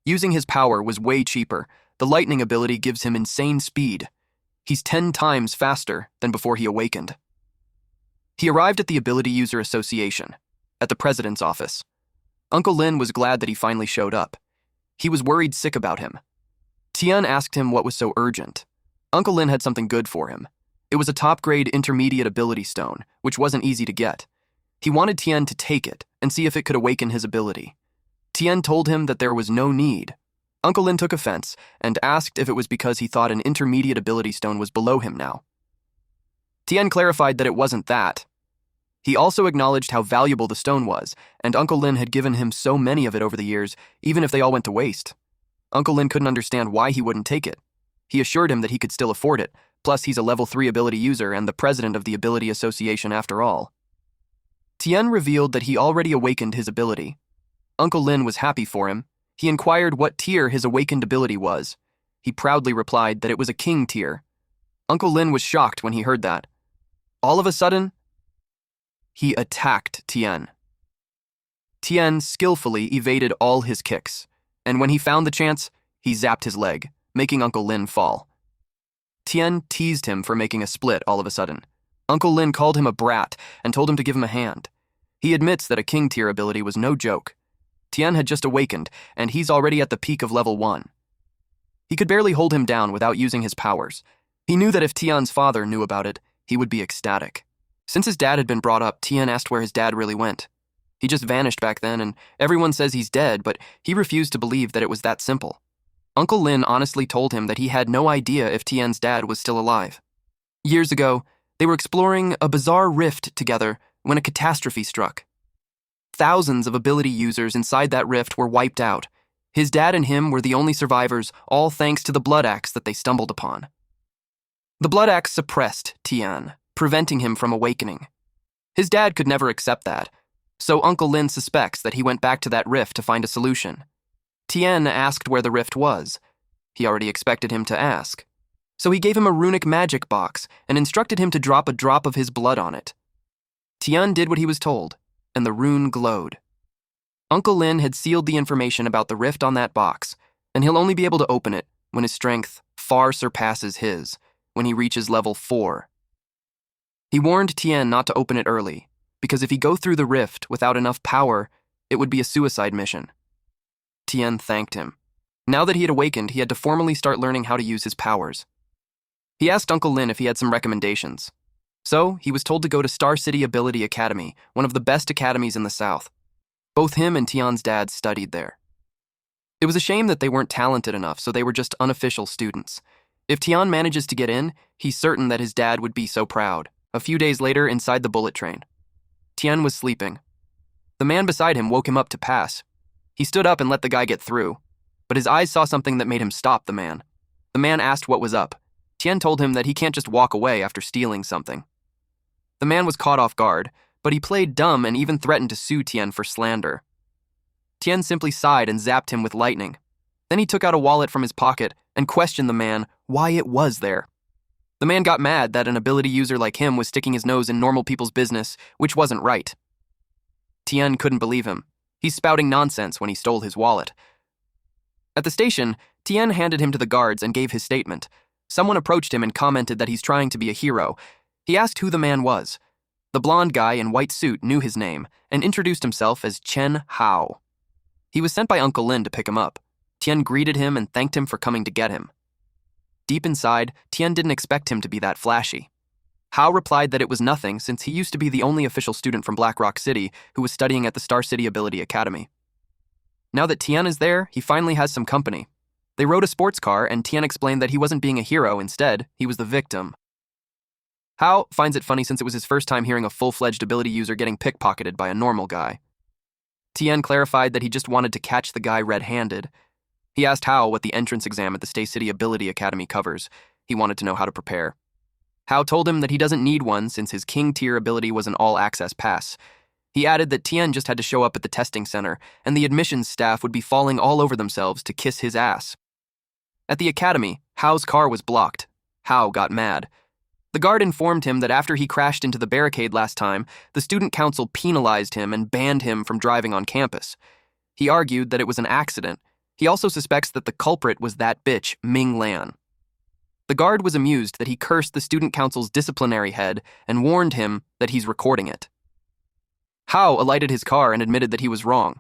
Using his power was way cheaper. The lightning ability gives him insane speed. He's 10 times faster than before he awakened. He arrived at the Ability User Association, at the president's office. Uncle Lynn was glad that he finally showed up. He was worried sick about him. Tien asked him what was so urgent. Uncle Lynn had something good for him. It was a top-grade intermediate ability stone, which wasn't easy to get. He wanted Tien to take it and see if it could awaken his ability. Tien told him that there was no need. Uncle Lynn took offense and asked if it was because he thought an intermediate ability stone was below him now. Tien clarified that it wasn't that. He also acknowledged how valuable the stone was, and Uncle Lynn had given him so many of it over the years, even if they all went to waste. Uncle Lynn couldn't understand why he wouldn't take it. He assured him that he could still afford it, plus he's a level 3 ability user and the president of the Ability Association after all. Tien revealed that he already awakened his ability. Uncle Lynn was happy for him. He inquired what tier his awakened ability was. He proudly replied that it was a king tier. Uncle Lynn was shocked when he heard that. All of a sudden, he attacked Tien. Tien skillfully evaded all his kicks, and when he found the chance, he zapped his leg, making Uncle Lynn fall. Tien teased him for making a split all of a sudden. Uncle Lynn called him a brat and told him to give him a hand. He admits that a king tier ability was no joke. Tien had just awakened, and he's already at the peak of level 1. He could barely hold him down without using his powers. He knew that if Tien's father knew about it, he would be ecstatic. Since his dad had been brought up, Tien asked where his dad really went. He just vanished back then, and everyone says he's dead, but he refused to believe that it was that simple. Uncle Lynn honestly told him that he had no idea if Tien's dad was still alive. Years ago, they were exploring a bizarre rift together when a catastrophe struck. Thousands of ability users inside that rift were wiped out. His dad and him were the only survivors, all thanks to the blood axe that they stumbled upon. The blood axe suppressed Tien, preventing him from awakening. His dad could never accept that, so Uncle Lynn suspects that he went back to that rift to find a solution. Tien asked where the rift was. He already expected him to ask. So he gave him a runic magic box and instructed him to drop a drop of his blood on it. Tien did what he was told, and the rune glowed. Uncle Lynn had sealed the information about the rift on that box, and he'll only be able to open it when his strength far surpasses his, when he reaches level 4. He warned Tien not to open it early, because if he go through the rift without enough power, it would be a suicide mission. Tien thanked him. Now that he had awakened, he had to formally start learning how to use his powers. He asked Uncle Lynn if he had some recommendations. So, he was told to go to Star City Ability Academy, one of the best academies in the South. Both him and Tien's dad studied there. It was a shame that they weren't talented enough, so they were just unofficial students. If Tien manages to get in, he's certain that his dad would be so proud. A few days later, inside the bullet train, Tien was sleeping. The man beside him woke him up to pass. He stood up and let the guy get through, but his eyes saw something that made him stop the man. The man asked what was up. Tien told him that he can't just walk away after stealing something. The man was caught off guard, but he played dumb and even threatened to sue Tien for slander. Tien simply sighed and zapped him with lightning. Then he took out a wallet from his pocket and questioned the man why it was there. The man got mad that an ability user like him was sticking his nose in normal people's business, which wasn't right. Tien couldn't believe him. He's spouting nonsense when he stole his wallet. At the station, Tien handed him to the guards and gave his statement. Someone approached him and commented that he's trying to be a hero. He asked who the man was. The blonde guy in white suit knew his name and introduced himself as Chen Hao. He was sent by Uncle Lynn to pick him up. Tien greeted him and thanked him for coming to get him. Deep inside, Tien didn't expect him to be that flashy. Hao replied that it was nothing since he used to be the only official student from Black Rock City who was studying at the Star City Ability Academy. Now that Tien is there, he finally has some company. They rode a sports car and Tien explained that he wasn't being a hero, instead, he was the victim. Hao finds it funny since it was his first time hearing a full-fledged ability user getting pickpocketed by a normal guy. Tien clarified that he just wanted to catch the guy red-handed. He asked Hao what the entrance exam at the Star City Ability Academy covers. He wanted to know how to prepare. Hao told him that he doesn't need one since his king-tier ability was an all-access pass. He added that Tien just had to show up at the testing center, and the admissions staff would be falling all over themselves to kiss his ass. At the academy, Hao's car was blocked. Hao got mad. The guard informed him that after he crashed into the barricade last time, the student council penalized him and banned him from driving on campus. He argued that it was an accident. He also suspects that the culprit was that bitch, Ming Lan. The guard was amused that he cursed the student council's disciplinary head and warned him that he's recording it. Hao alighted his car and admitted that he was wrong.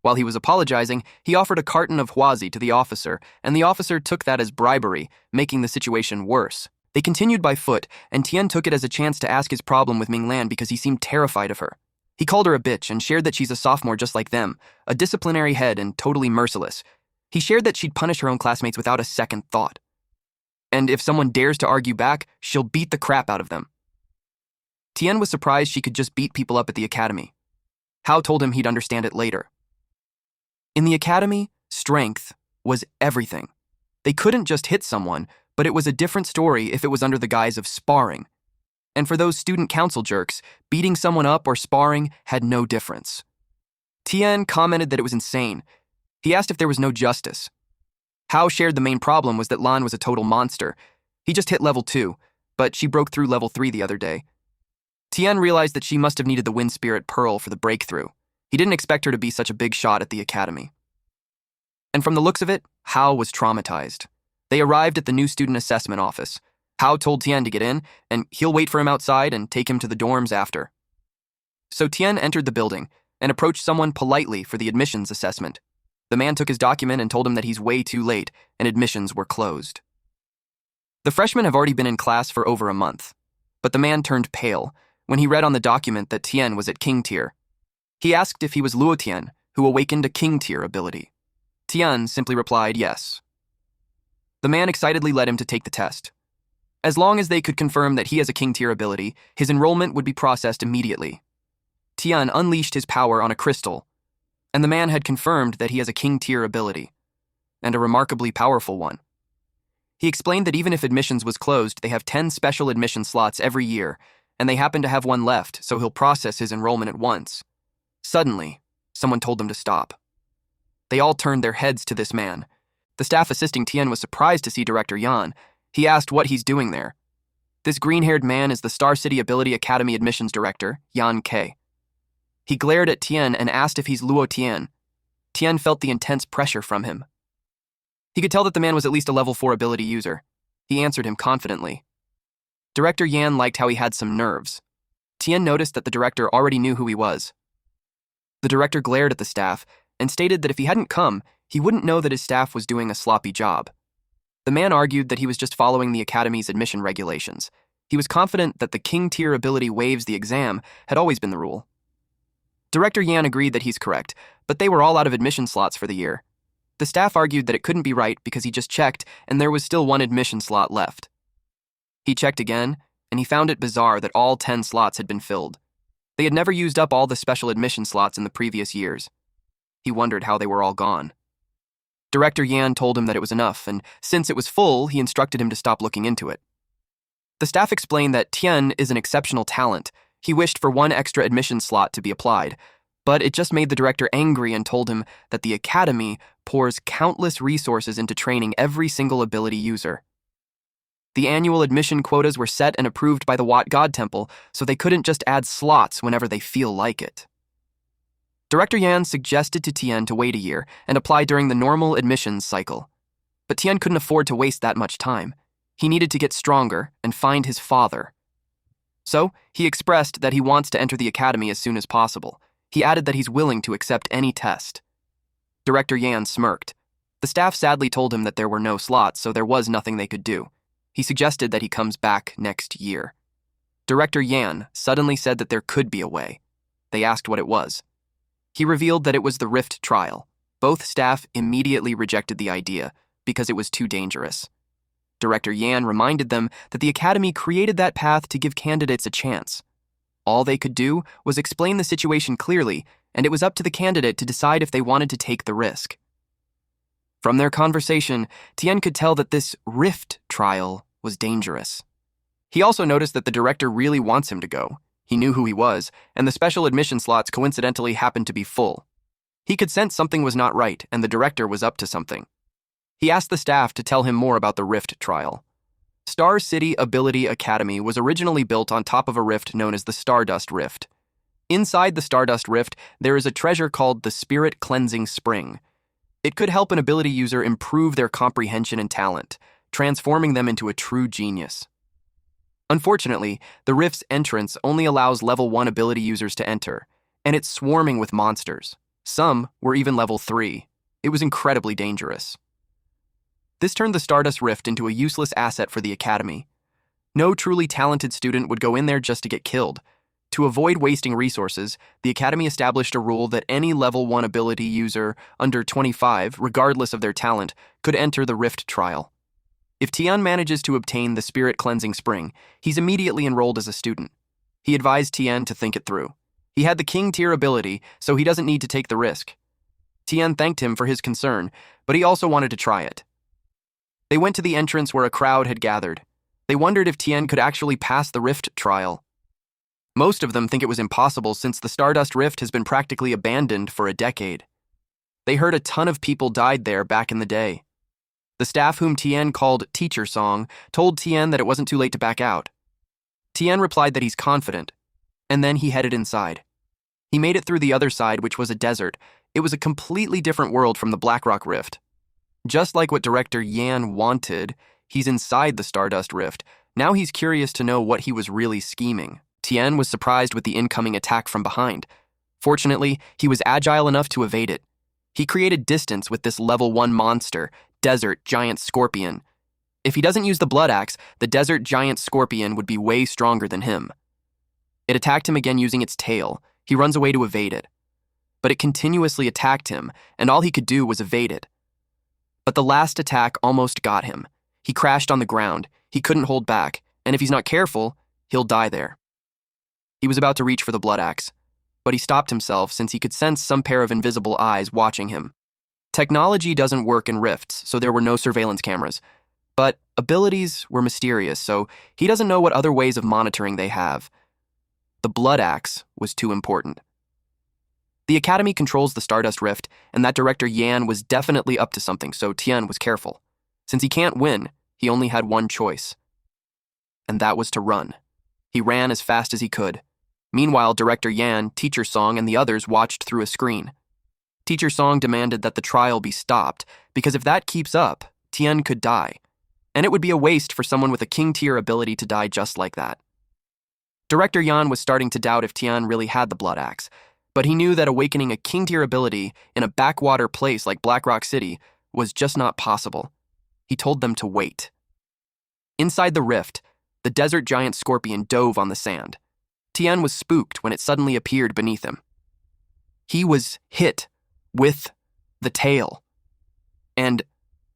While he was apologizing, he offered a carton of huazi to the officer, and the officer took that as bribery, making the situation worse. They continued by foot, and Tien took it as a chance to ask his problem with Ming Lan because he seemed terrified of her. He called her a bitch and shared that she's a sophomore just like them, a disciplinary head and totally merciless. He shared that she'd punish her own classmates without a second thought. And if someone dares to argue back, she'll beat the crap out of them. Tien was surprised she could just beat people up at the academy. Hao told him he'd understand it later. In the academy, strength was everything. They couldn't just hit someone, but it was a different story if it was under the guise of sparring. And for those student council jerks, beating someone up or sparring had no difference. Tien commented that it was insane. He asked if there was no justice. Hao shared the main problem was that Lan was a total monster. He just hit level 2, but she broke through level 3 the other day. Tien realized that she must have needed the Wind Spirit Pearl for the breakthrough. He didn't expect her to be such a big shot at the academy. And from the looks of it, Hao was traumatized. They arrived at the new student assessment office. Hao told Tien to get in, and he'll wait for him outside and take him to the dorms after. So Tien entered the building and approached someone politely for the admissions assessment. The man took his document and told him that he's way too late and admissions were closed. The freshmen have already been in class for over a month, but the man turned pale when he read on the document that Tien was at King Tier. He asked if he was Luo Tien, who awakened a King Tier ability. Tien simply replied yes. The man excitedly led him to take the test. As long as they could confirm that he has a King Tier ability, his enrollment would be processed immediately. Tien unleashed his power on a crystal, and the man had confirmed that he has a King Tier ability, and a remarkably powerful one. He explained that even if admissions was closed, they have 10 special admission slots every year, and they happen to have one left, so he'll process his enrollment at once. Suddenly, someone told them to stop. They all turned their heads to this man. The staff assisting Tien was surprised to see Director Yan. He asked what he's doing there. This green-haired man is the Star City Ability Academy Admissions Director, Yan Ke. He glared at Tien and asked if he's Luo Tien. Tien felt the intense pressure from him. He could tell that the man was at least a level 4 ability user. He answered him confidently. Director Yan liked how he had some nerves. Tien noticed that the director already knew who he was. The director glared at the staff and stated that if he hadn't come, he wouldn't know that his staff was doing a sloppy job. The man argued that he was just following the academy's admission regulations. He was confident that the King Tier ability waives the exam had always been the rule. Director Yan agreed that he's correct, but they were all out of admission slots for the year. The staff argued that it couldn't be right because he just checked and there was still one admission slot left. He checked again, and he found it bizarre that all 10 slots had been filled. They had never used up all the special admission slots in the previous years. He wondered how they were all gone. Director Yan told him that it was enough, and since it was full, he instructed him to stop looking into it. The staff explained that Tien is an exceptional talent. He wished for one extra admission slot to be applied, but it just made the director angry and told him that the academy pours countless resources into training every single ability user. The annual admission quotas were set and approved by the Wat God Temple, so they couldn't just add slots whenever they feel like it. Director Yan suggested to Tien to wait a year and apply during the normal admissions cycle. But Tien couldn't afford to waste that much time. He needed to get stronger and find his father. So, he expressed that he wants to enter the academy as soon as possible. He added that he's willing to accept any test. Director Yan smirked. The staff sadly told him that there were no slots, so there was nothing they could do. He suggested that he comes back next year. Director Yan suddenly said that there could be a way. They asked what it was. He revealed that it was the Rift trial. Both staff immediately rejected the idea because it was too dangerous. Director Yan reminded them that the academy created that path to give candidates a chance. All they could do was explain the situation clearly, and it was up to the candidate to decide if they wanted to take the risk. From their conversation, Tien could tell that this Rift trial was dangerous. He also noticed that the director really wants him to go. He knew who he was, and the special admission slots coincidentally happened to be full. He could sense something was not right, and the director was up to something. He asked the staff to tell him more about the Rift trial. Star City Ability Academy was originally built on top of a rift known as the Stardust Rift. Inside the Stardust Rift, there is a treasure called the Spirit Cleansing Spring. It could help an ability user improve their comprehension and talent, transforming them into a true genius. Unfortunately, the Rift's entrance only allows level 1 ability users to enter, and it's swarming with monsters. Some were even level 3. It was incredibly dangerous. This turned the Stardust Rift into a useless asset for the Academy. No truly talented student would go in there just to get killed. To avoid wasting resources, the Academy established a rule that any level 1 ability user under 25, regardless of their talent, could enter the Rift trial. If Tien manages to obtain the Spirit Cleansing Spring, he's immediately enrolled as a student. He advised Tien to think it through. He had the King tier ability, so he doesn't need to take the risk. Tien thanked him for his concern, but he also wanted to try it. They went to the entrance where a crowd had gathered. They wondered if Tien could actually pass the Rift trial. Most of them think it was impossible since the Stardust Rift has been practically abandoned for a decade. They heard a ton of people died there back in the day. The staff whom Tien called Teacher Song told Tien that it wasn't too late to back out. Tien replied that he's confident, and then he headed inside. He made it through the other side, which was a desert. It was a completely different world from the Blackrock Rift. Just like what Director Yan wanted, he's inside the Stardust Rift. Now he's curious to know what he was really scheming. Tien was surprised with the incoming attack from behind. Fortunately, he was agile enough to evade it. He created distance with this level 1 monster, Desert Giant Scorpion. If he doesn't use the Blood Axe, the Desert Giant Scorpion would be way stronger than him. It attacked him again using its tail. He runs away to evade it. But it continuously attacked him, and all he could do was evade it. But the last attack almost got him. He crashed on the ground. He couldn't hold back, and if he's not careful, he'll die there. He was about to reach for the Blood Axe, but he stopped himself since he could sense some pair of invisible eyes watching him. Technology doesn't work in rifts, so there were no surveillance cameras. But abilities were mysterious, so he doesn't know what other ways of monitoring they have. The Blood Axe was too important. The Academy controls the Stardust Rift, and that Director Yan was definitely up to something, so Tien was careful. Since he can't win, he only had one choice. And that was to run. He ran as fast as he could. Meanwhile, Director Yan, Teacher Song, and the others watched through a screen. Teacher Song demanded that the trial be stopped, because if that keeps up, Tien could die. And it would be a waste for someone with a King-tier ability to die just like that. Director Yan was starting to doubt if Tien really had the Blood Axe, but he knew that awakening a King-tier ability in a backwater place like Blackrock City was just not possible. He told them to wait. Inside the rift, the Desert Giant Scorpion dove on the sand. Tien was spooked when it suddenly appeared beneath him. He was hit with the tail, and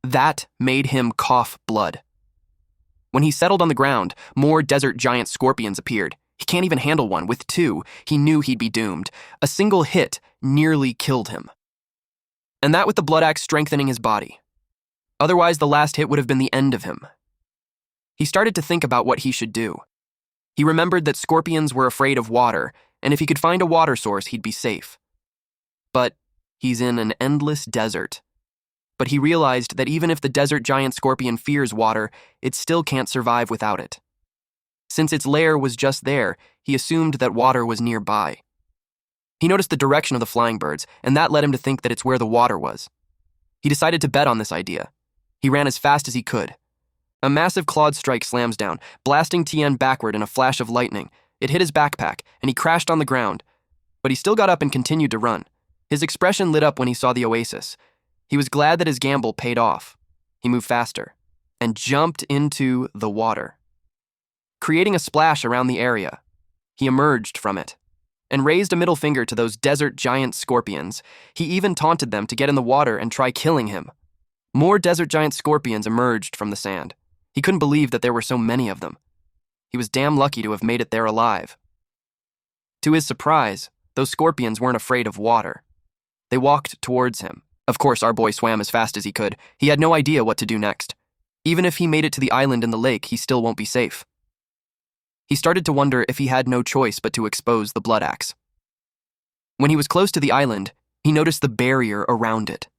that made him cough blood. When he settled on the ground, more Desert Giant Scorpions appeared. He can't even handle one. With two, he knew he'd be doomed. A single hit nearly killed him. And that with the Blood Axe strengthening his body. Otherwise, the last hit would have been the end of him. He started to think about what he should do. He remembered that scorpions were afraid of water, and if he could find a water source, he'd be safe. But he's in an endless desert. But he realized that even if the desert giant scorpion fears water, it still can't survive without it. Since its lair was just there, he assumed that water was nearby. He noticed the direction of the flying birds, and that led him to think that it's where the water was. He decided to bet on this idea. He ran as fast as he could. A massive clawed strike slams down, blasting Tien backward in a flash of lightning. It hit his backpack, and he crashed on the ground. But he still got up and continued to run. His expression lit up when he saw the oasis. He was glad that his gamble paid off. He moved faster, and jumped into the water. Creating a splash around the area, he emerged from it, and raised a middle finger to those desert giant scorpions. He even taunted them to get in the water and try killing him. More desert giant scorpions emerged from the sand. He couldn't believe that there were so many of them. He was damn lucky to have made it there alive. To his surprise, those scorpions weren't afraid of water. They walked towards him. Of course, our boy swam as fast as he could. He had no idea what to do next. Even if he made it to the island in the lake, he still won't be safe. He started to wonder if he had no choice but to expose the blood axe. When he was close to the island, he noticed the barrier around it.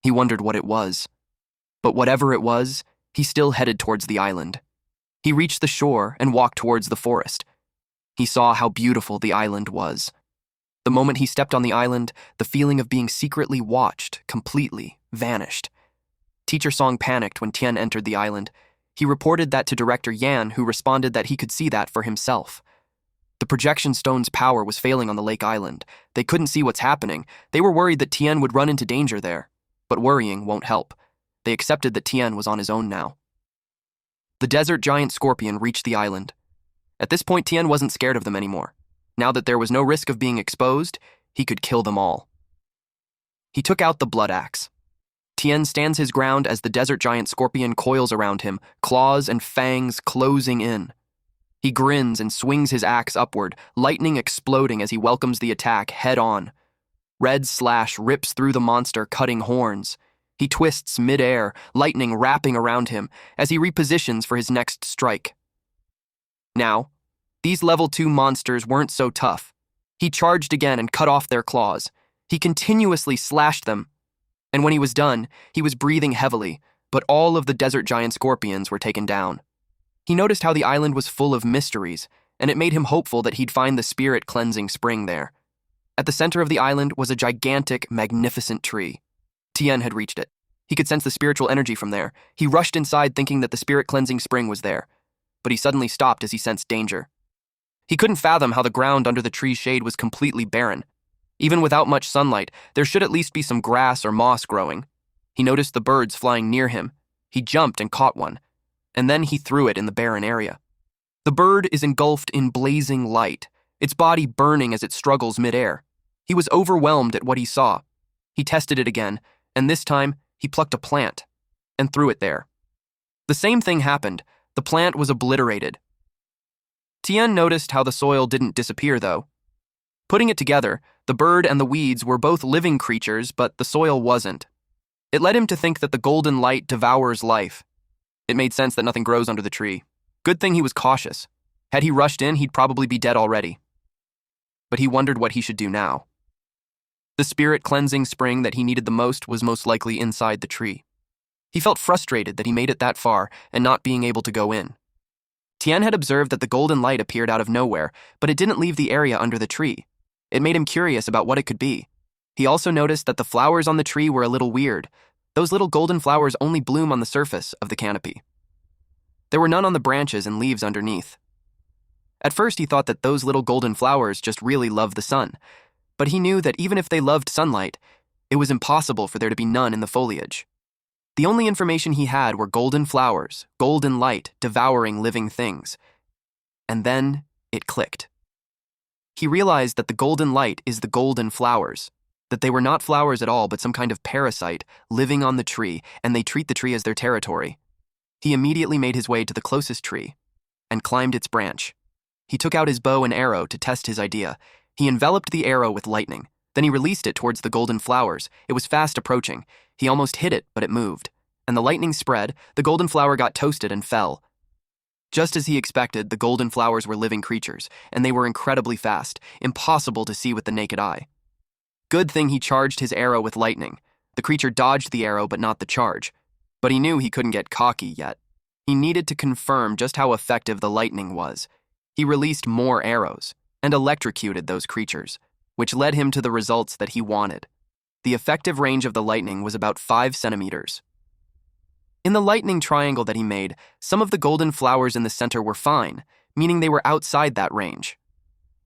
He wondered what it was. But whatever it was, he still headed towards the island. He reached the shore and walked towards the forest. He saw how beautiful the island was. The moment he stepped on the island, the feeling of being secretly watched completely vanished. Teacher Song panicked when Tien entered the island. He reported that to Director Yan, who responded that he could see that for himself. The projection stone's power was failing on the lake island. They couldn't see what's happening. They were worried that Tien would run into danger there. But worrying won't help. They accepted that Tien was on his own now. The desert giant scorpion reached the island. At this point, Tien wasn't scared of them anymore. Now that there was no risk of being exposed, he could kill them all. He took out the blood axe. Tien stands his ground as the desert giant scorpion coils around him, claws and fangs closing in. He grins and swings his axe upward, lightning exploding as he welcomes the attack head on. Red slash rips through the monster, cutting horns. He twists mid-air, lightning wrapping around him as he repositions for his next strike. Now, these level 2 monsters weren't so tough. He charged again and cut off their claws. He continuously slashed them. And when he was done, he was breathing heavily, but all of the desert giant scorpions were taken down. He noticed how the island was full of mysteries, and it made him hopeful that he'd find the spirit cleansing spring there. At the center of the island was a gigantic, magnificent tree. Tien had reached it. He could sense the spiritual energy from there. He rushed inside thinking that the spirit cleansing spring was there, but he suddenly stopped as he sensed danger. He couldn't fathom how the ground under the tree's shade was completely barren. Even without much sunlight, there should at least be some grass or moss growing. He noticed the birds flying near him. He jumped and caught one, and then he threw it in the barren area. The bird is engulfed in blazing light, its body burning as it struggles midair. He was overwhelmed at what he saw. He tested it again, and this time he plucked a plant and threw it there. The same thing happened. The plant was obliterated. Tien noticed how the soil didn't disappear, though. Putting it together, the bird and the weeds were both living creatures, but the soil wasn't. It led him to think that the golden light devours life. It made sense that nothing grows under the tree. Good thing he was cautious. Had he rushed in, he'd probably be dead already. But he wondered what he should do now. The spirit cleansing spring that he needed the most was most likely inside the tree. He felt frustrated that he made it that far and not being able to go in. Tien had observed that the golden light appeared out of nowhere, but it didn't leave the area under the tree. It made him curious about what it could be. He also noticed that the flowers on the tree were a little weird. Those little golden flowers only bloom on the surface of the canopy. There were none on the branches and leaves underneath. At first he thought that those little golden flowers just really loved the sun, but he knew that even if they loved sunlight, it was impossible for there to be none in the foliage. The only information he had were golden flowers, golden light, devouring living things. And then it clicked. He realized that the golden light is the golden flowers, that they were not flowers at all but some kind of parasite living on the tree, and they treat the tree as their territory. He immediately made his way to the closest tree and climbed its branch. He took out his bow and arrow to test his idea. He enveloped the arrow with lightning. Then he released it towards the golden flowers. It was fast approaching. He almost hit it, but it moved. And the lightning spread, the golden flower got toasted and fell. Just as he expected, the golden flowers were living creatures, and they were incredibly fast, impossible to see with the naked eye. Good thing he charged his arrow with lightning. The creature dodged the arrow but not the charge. But he knew he couldn't get cocky yet. He needed to confirm just how effective the lightning was. He released more arrows and electrocuted those creatures, which led him to the results that he wanted. The effective range of the lightning was about 5 centimeters. In the lightning triangle that he made, some of the golden flowers in the center were fine, meaning they were outside that range.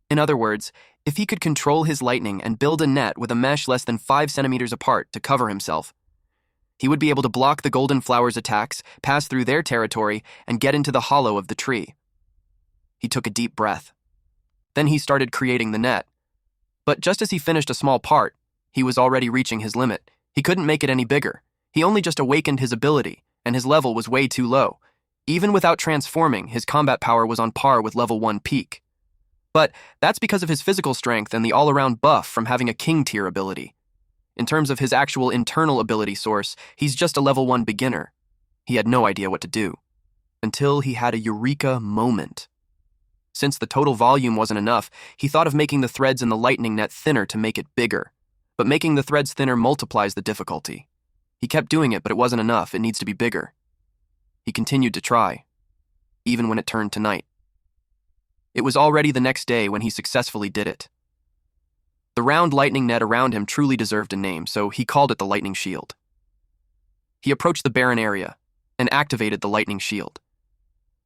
In other words, if he could control his lightning and build a net with a mesh less than 5 centimeters apart to cover himself, he would be able to block the golden flowers' attacks, pass through their territory, and get into the hollow of the tree. He took a deep breath. Then he started creating the net. But just as he finished a small part, he was already reaching his limit. He couldn't make it any bigger. He only just awakened his ability, and his level was way too low. Even without transforming, his combat power was on par with level 1 peak. But that's because of his physical strength and the all-around buff from having a king-tier ability. In terms of his actual internal ability source, he's just a level 1 beginner. He had no idea what to do. Until he had a eureka moment. Since the total volume wasn't enough, he thought of making the threads in the lightning net thinner to make it bigger. But making the threads thinner multiplies the difficulty. He kept doing it, but it wasn't enough. It needs to be bigger. He continued to try, even when it turned to night. It was already the next day when he successfully did it. The round lightning net around him truly deserved a name, so he called it the lightning shield. He approached the Barren area and activated the lightning shield.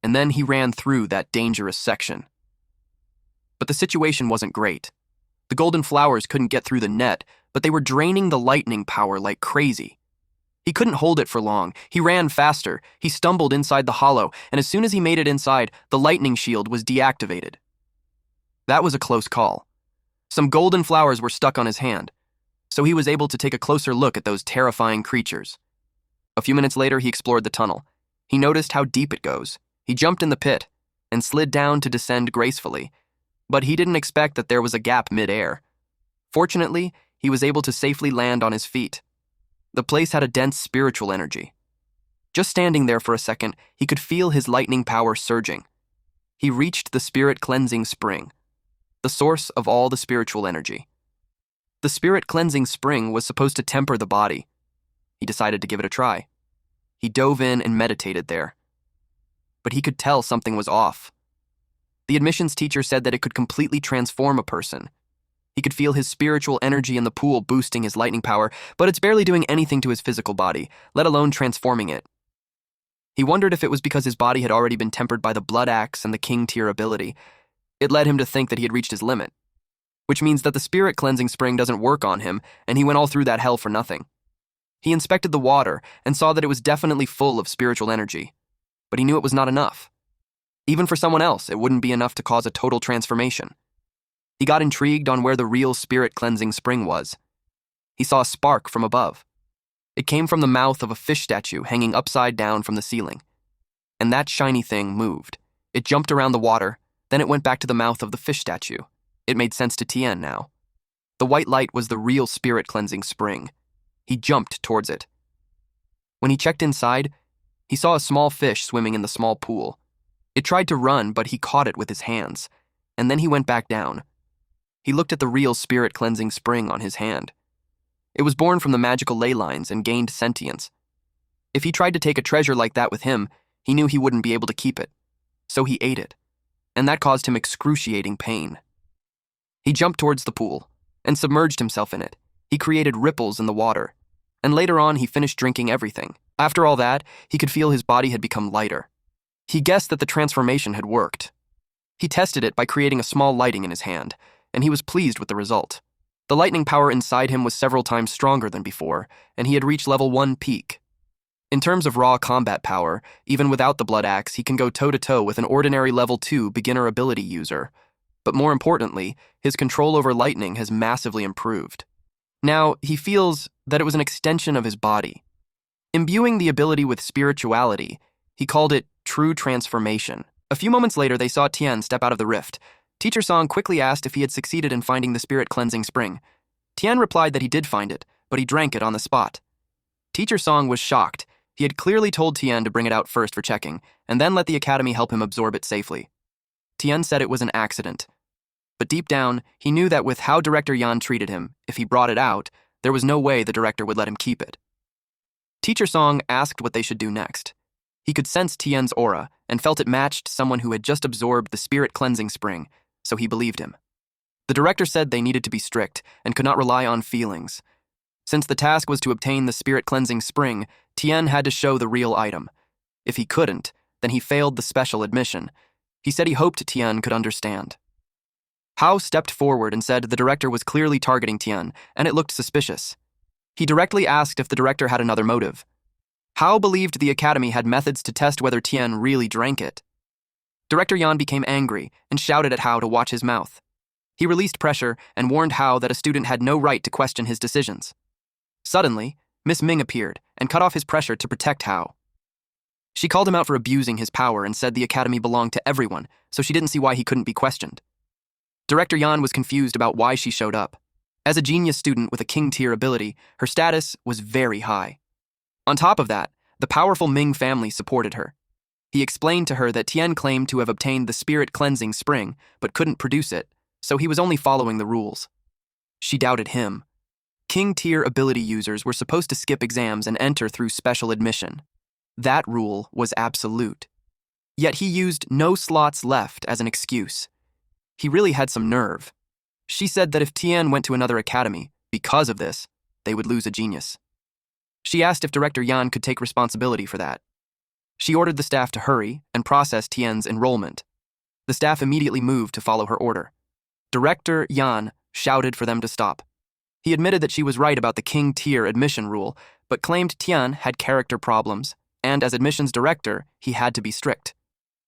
And then he ran through that dangerous section. But the situation wasn't great. The golden flowers couldn't get through the net, but they were draining the lightning power like crazy. He couldn't hold it for long. He ran faster. He stumbled inside the hollow, and as soon as he made it inside, the lightning shield was deactivated. That was a close call. Some golden flowers were stuck on his hand, so he was able to take a closer look at those terrifying creatures. A few minutes later, he explored the tunnel. He noticed how deep it goes. He jumped in the pit and slid down to descend gracefully, but he didn't expect that there was a gap mid-air. Fortunately, he was able to safely land on his feet. The place had a dense spiritual energy. Just standing there for a second, he could feel his lightning power surging. He reached the spirit-cleansing spring, the source of all the spiritual energy. The spirit-cleansing spring was supposed to temper the body. He decided to give it a try. He dove in and meditated there. But he could tell something was off. The admissions teacher said that it could completely transform a person. He could feel his spiritual energy in the pool boosting his lightning power, but it's barely doing anything to his physical body, let alone transforming it. He wondered if it was because his body had already been tempered by the blood axe and the king-tier ability. It led him to think that he had reached his limit, which means that the spirit-cleansing spring doesn't work on him, and he went all through that hell for nothing. He inspected the water and saw that it was definitely full of spiritual energy, but he knew it was not enough. Even for someone else, it wouldn't be enough to cause a total transformation. He got intrigued on where the real spirit-cleansing spring was. He saw a spark from above. It came from the mouth of a fish statue hanging upside down from the ceiling. And that shiny thing moved. It jumped around the water, then it went back to the mouth of the fish statue. It made sense to Tien now. The white light was the real spirit-cleansing spring. He jumped towards it. When he checked inside, he saw a small fish swimming in the small pool. It tried to run, but he caught it with his hands, and then he went back down. He looked at the real spirit-cleansing spring on his hand. It was born from the magical ley lines and gained sentience. If he tried to take a treasure like that with him, he knew he wouldn't be able to keep it. So he ate it, and that caused him excruciating pain. He jumped towards the pool and submerged himself in it. He created ripples in the water, and later on he finished drinking everything. After all that, he could feel his body had become lighter. He guessed that the transformation had worked. He tested it by creating a small lighting in his hand, and he was pleased with the result. The lightning power inside him was several times stronger than before, and he had reached level 1 peak. In terms of raw combat power, even without the blood axe, he can go toe-to-toe with an ordinary level 2 beginner ability user. But more importantly, his control over lightning has massively improved. Now, he feels that it was an extension of his body. Imbuing the ability with spirituality, he called it true transformation. A few moments later, they saw Tien step out of the rift. Teacher Song quickly asked if he had succeeded in finding the spirit-cleansing spring. Tien replied that he did find it, but he drank it on the spot. Teacher Song was shocked. He had clearly told Tien to bring it out first for checking, and then let the academy help him absorb it safely. Tien said it was an accident. But deep down, he knew that with how Director Yan treated him, if he brought it out, There was no way the director would let him keep it. Teacher Song asked what they should do next. He could sense Tien's aura and felt it matched someone who had just absorbed the spirit cleansing spring, so he believed him. The director said they needed to be strict and could not rely on feelings. Since the task was to obtain the spirit cleansing spring, Tien had to show the real item. If he couldn't, then he failed the special admission. He said he hoped Tien could understand. Hao stepped forward and said the director was clearly targeting Tien, and it looked suspicious. He directly asked if the director had another motive. Hao believed the academy had methods to test whether Tien really drank it. Director Yan became angry and shouted at Hao to watch his mouth. He released pressure and warned Hao that a student had no right to question his decisions. Suddenly, Miss Ming appeared and cut off his pressure to protect Hao. She called him out for abusing his power and said the academy belonged to everyone, so she didn't see why he couldn't be questioned. Director Yan was confused about why she showed up. As a genius student with a king-tier ability, her status was very high. On top of that, the powerful Ming family supported her. He explained to her that Tien claimed to have obtained the spirit cleansing spring, but couldn't produce it, so he was only following the rules. She doubted him. King-tier ability users were supposed to skip exams and enter through special admission. That rule was absolute. Yet he used no slots left as an excuse. He really had some nerve. She said that if Tien went to another academy, because of this, they would lose a genius. She asked if Director Yan could take responsibility for that. She ordered the staff to hurry and process Tien's enrollment. The staff immediately moved to follow her order. Director Yan shouted for them to stop. He admitted that she was right about the king-tier admission rule, but claimed Tien had character problems, and as admissions director, he had to be strict.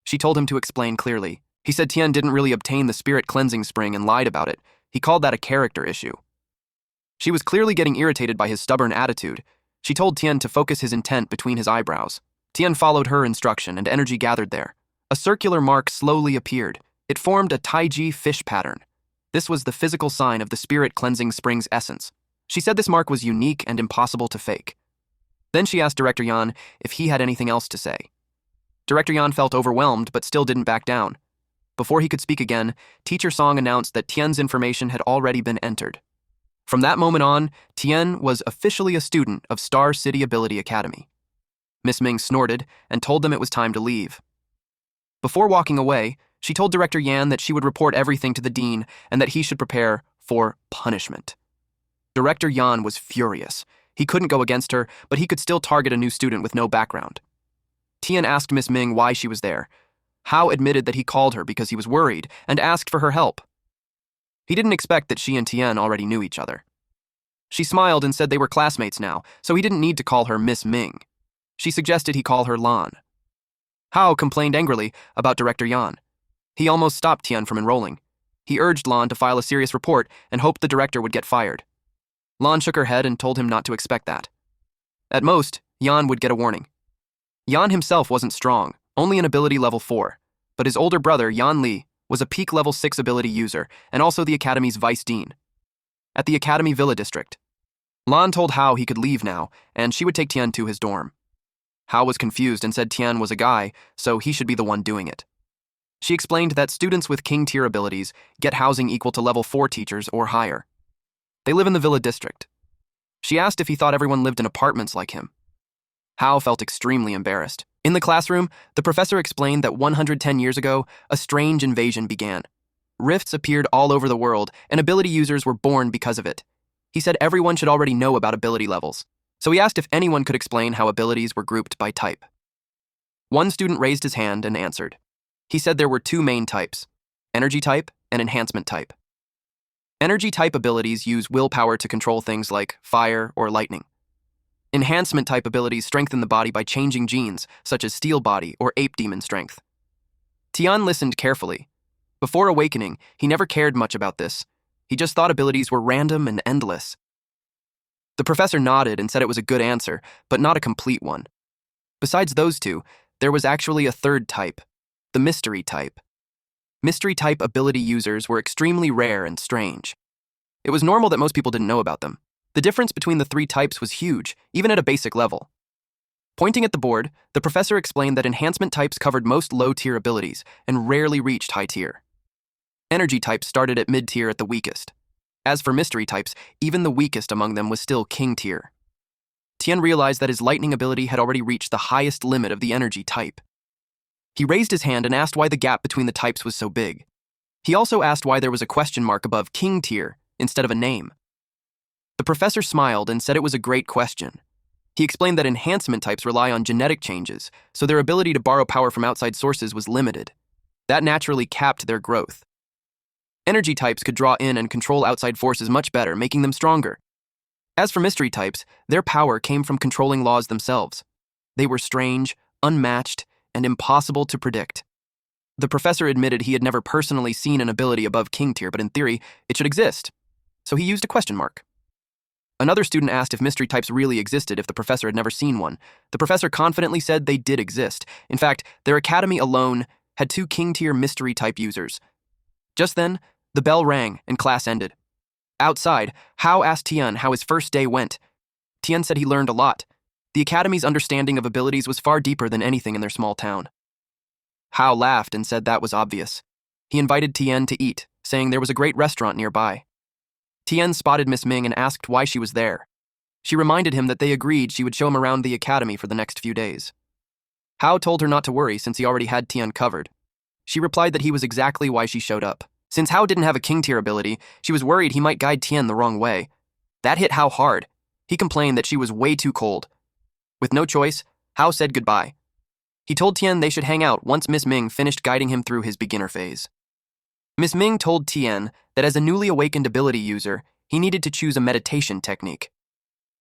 She told him to explain clearly. He said Tien didn't really obtain the spirit cleansing spring and lied about it. He called that a character issue. She was clearly getting irritated by his stubborn attitude. She told Tien to focus his intent between his eyebrows. Tien followed her instruction and energy gathered there. A circular mark slowly appeared. It formed a Taiji fish pattern. This was the physical sign of the spirit cleansing spring's essence. She said this mark was unique and impossible to fake. Then she asked Director Yan if he had anything else to say. Director Yan felt overwhelmed but still didn't back down. Before he could speak again, Teacher Song announced that Tien's information had already been entered. From that moment on, Tien was officially a student of Star City Ability Academy. Miss Ming snorted and told them it was time to leave. Before walking away, she told Director Yan that she would report everything to the dean and that he should prepare for punishment. Director Yan was furious. He couldn't go against her, but he could still target a new student with no background. Tien asked Miss Ming why she was there. Hao admitted that he called her because he was worried and asked for her help. He didn't expect that she and Tien already knew each other. She smiled and said they were classmates now, so he didn't need to call her Miss Ming. She suggested he call her Lan. Hao complained angrily about Director Yan. He almost stopped Tien from enrolling. He urged Lan to file a serious report and hoped the director would get fired. Lan shook her head and told him not to expect that. At most, Yan would get a warning. Yan himself wasn't strong, only an ability level 4, but his older brother, Yan Li, was a peak level 6 ability user and also the academy's vice dean. At the academy villa district, Lan told Hao he could leave now, and she would take Tien to his dorm. Hao was confused and said Tien was a guy, so he should be the one doing it. She explained that students with king-tier abilities get housing equal to level 4 teachers or higher. They live in the villa district. She asked if he thought everyone lived in apartments like him. Hao felt extremely embarrassed. In the classroom, the professor explained that 110 years ago, a strange invasion began. Rifts appeared all over the world, and ability users were born because of it. He said everyone should already know about ability levels, so he asked if anyone could explain how abilities were grouped by type. One student raised his hand and answered. He said there were 2 main types, energy type and enhancement type. Energy type abilities use willpower to control things like fire or lightning. Enhancement type abilities strengthen the body by changing genes, such as steel body or ape demon strength. Tien listened carefully. Before awakening, he never cared much about this. He just thought abilities were random and endless. The professor nodded and said it was a good answer, but not a complete one. Besides those 2, there was actually a 3rd type, the mystery type. Mystery type ability users were extremely rare and strange. It was normal that most people didn't know about them. The difference between the 3 types was huge, even at a basic level. Pointing at the board, the professor explained that enhancement types covered most low-tier abilities and rarely reached high tier. Energy types started at mid-tier at the weakest. As for mystery types, even the weakest among them was still king tier. Tien realized that his lightning ability had already reached the highest limit of the energy type. He raised his hand and asked why the gap between the types was so big. He also asked why there was a question mark above king tier instead of a name. The professor smiled and said it was a great question. He explained that enhancement types rely on genetic changes, so their ability to borrow power from outside sources was limited. That naturally capped their growth. Energy types could draw in and control outside forces much better, making them stronger. As for mystery types, their power came from controlling laws themselves. They were strange, unmatched, and impossible to predict. The professor admitted he had never personally seen an ability above king tier, but in theory, it should exist. So he used a question mark. Another student asked if mystery types really existed if the professor had never seen one. The professor confidently said they did exist. In fact, their academy alone had 2 king tier mystery type users. Just then, the bell rang and class ended. Outside, Hao asked Tien how his first day went. Tien said he learned a lot. The academy's understanding of abilities was far deeper than anything in their small town. Hao laughed and said that was obvious. He invited Tien to eat, saying there was a great restaurant nearby. Tien spotted Miss Ming and asked why she was there. She reminded him that they agreed she would show him around the academy for the next few days. Hao told her not to worry since he already had Tien covered. She replied that he was exactly why she showed up. Since Hao didn't have a king tier ability, she was worried he might guide Tien the wrong way. That hit Hao hard. He complained that she was way too cold. With no choice, Hao said goodbye. He told Tien they should hang out once Miss Ming finished guiding him through his beginner phase. Miss Ming told Tien that as a newly awakened ability user, he needed to choose a meditation technique.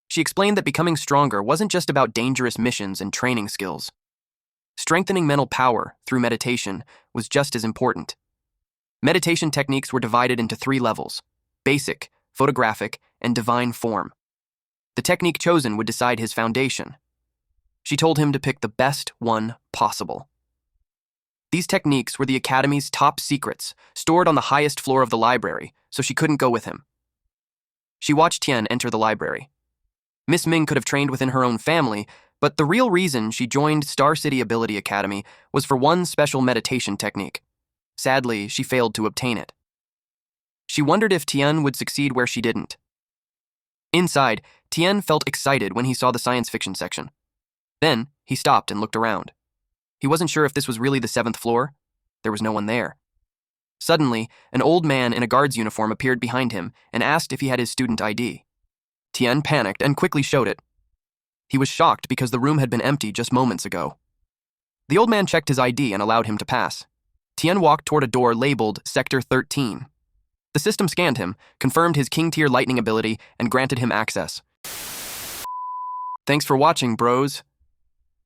She explained that becoming stronger wasn't just about dangerous missions and training skills. Strengthening mental power through meditation was just as important. Meditation techniques were divided into 3 levels: basic, photographic, and divine form. The technique chosen would decide his foundation. She told him to pick the best one possible. These techniques were the academy's top secrets, stored on the highest floor of the library, so she couldn't go with him. She watched Tien enter the library. Miss Ming could have trained within her own family, but the real reason she joined Star City Ability Academy was for one special meditation technique. Sadly, she failed to obtain it. She wondered if Tien would succeed where she didn't. Inside, Tien felt excited when he saw the science fiction section. Then, he stopped and looked around. He wasn't sure if this was really the 7th floor. There was no one there. Suddenly, an old man in a guard's uniform appeared behind him and asked if he had his student ID. Tien panicked and quickly showed it. He was shocked because the room had been empty just moments ago. The old man checked his ID and allowed him to pass. Tien walked toward a door labeled Sector 13. The system scanned him, confirmed his king tier lightning ability, and granted him access. Thanks for watching, bros.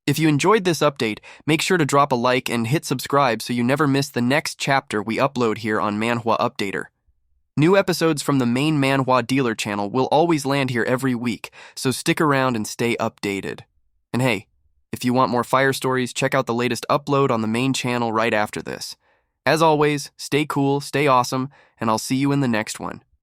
If you enjoyed this update, make sure to drop a like and hit subscribe so you never miss the next chapter we upload here on Manhwa Updater. New episodes from the main Manhwa dealer channel will always land here every week, so stick around and stay updated. And hey, if you want more fire stories, check out the latest upload on the main channel right after this. As always, stay cool, stay awesome, and I'll see you in the next one.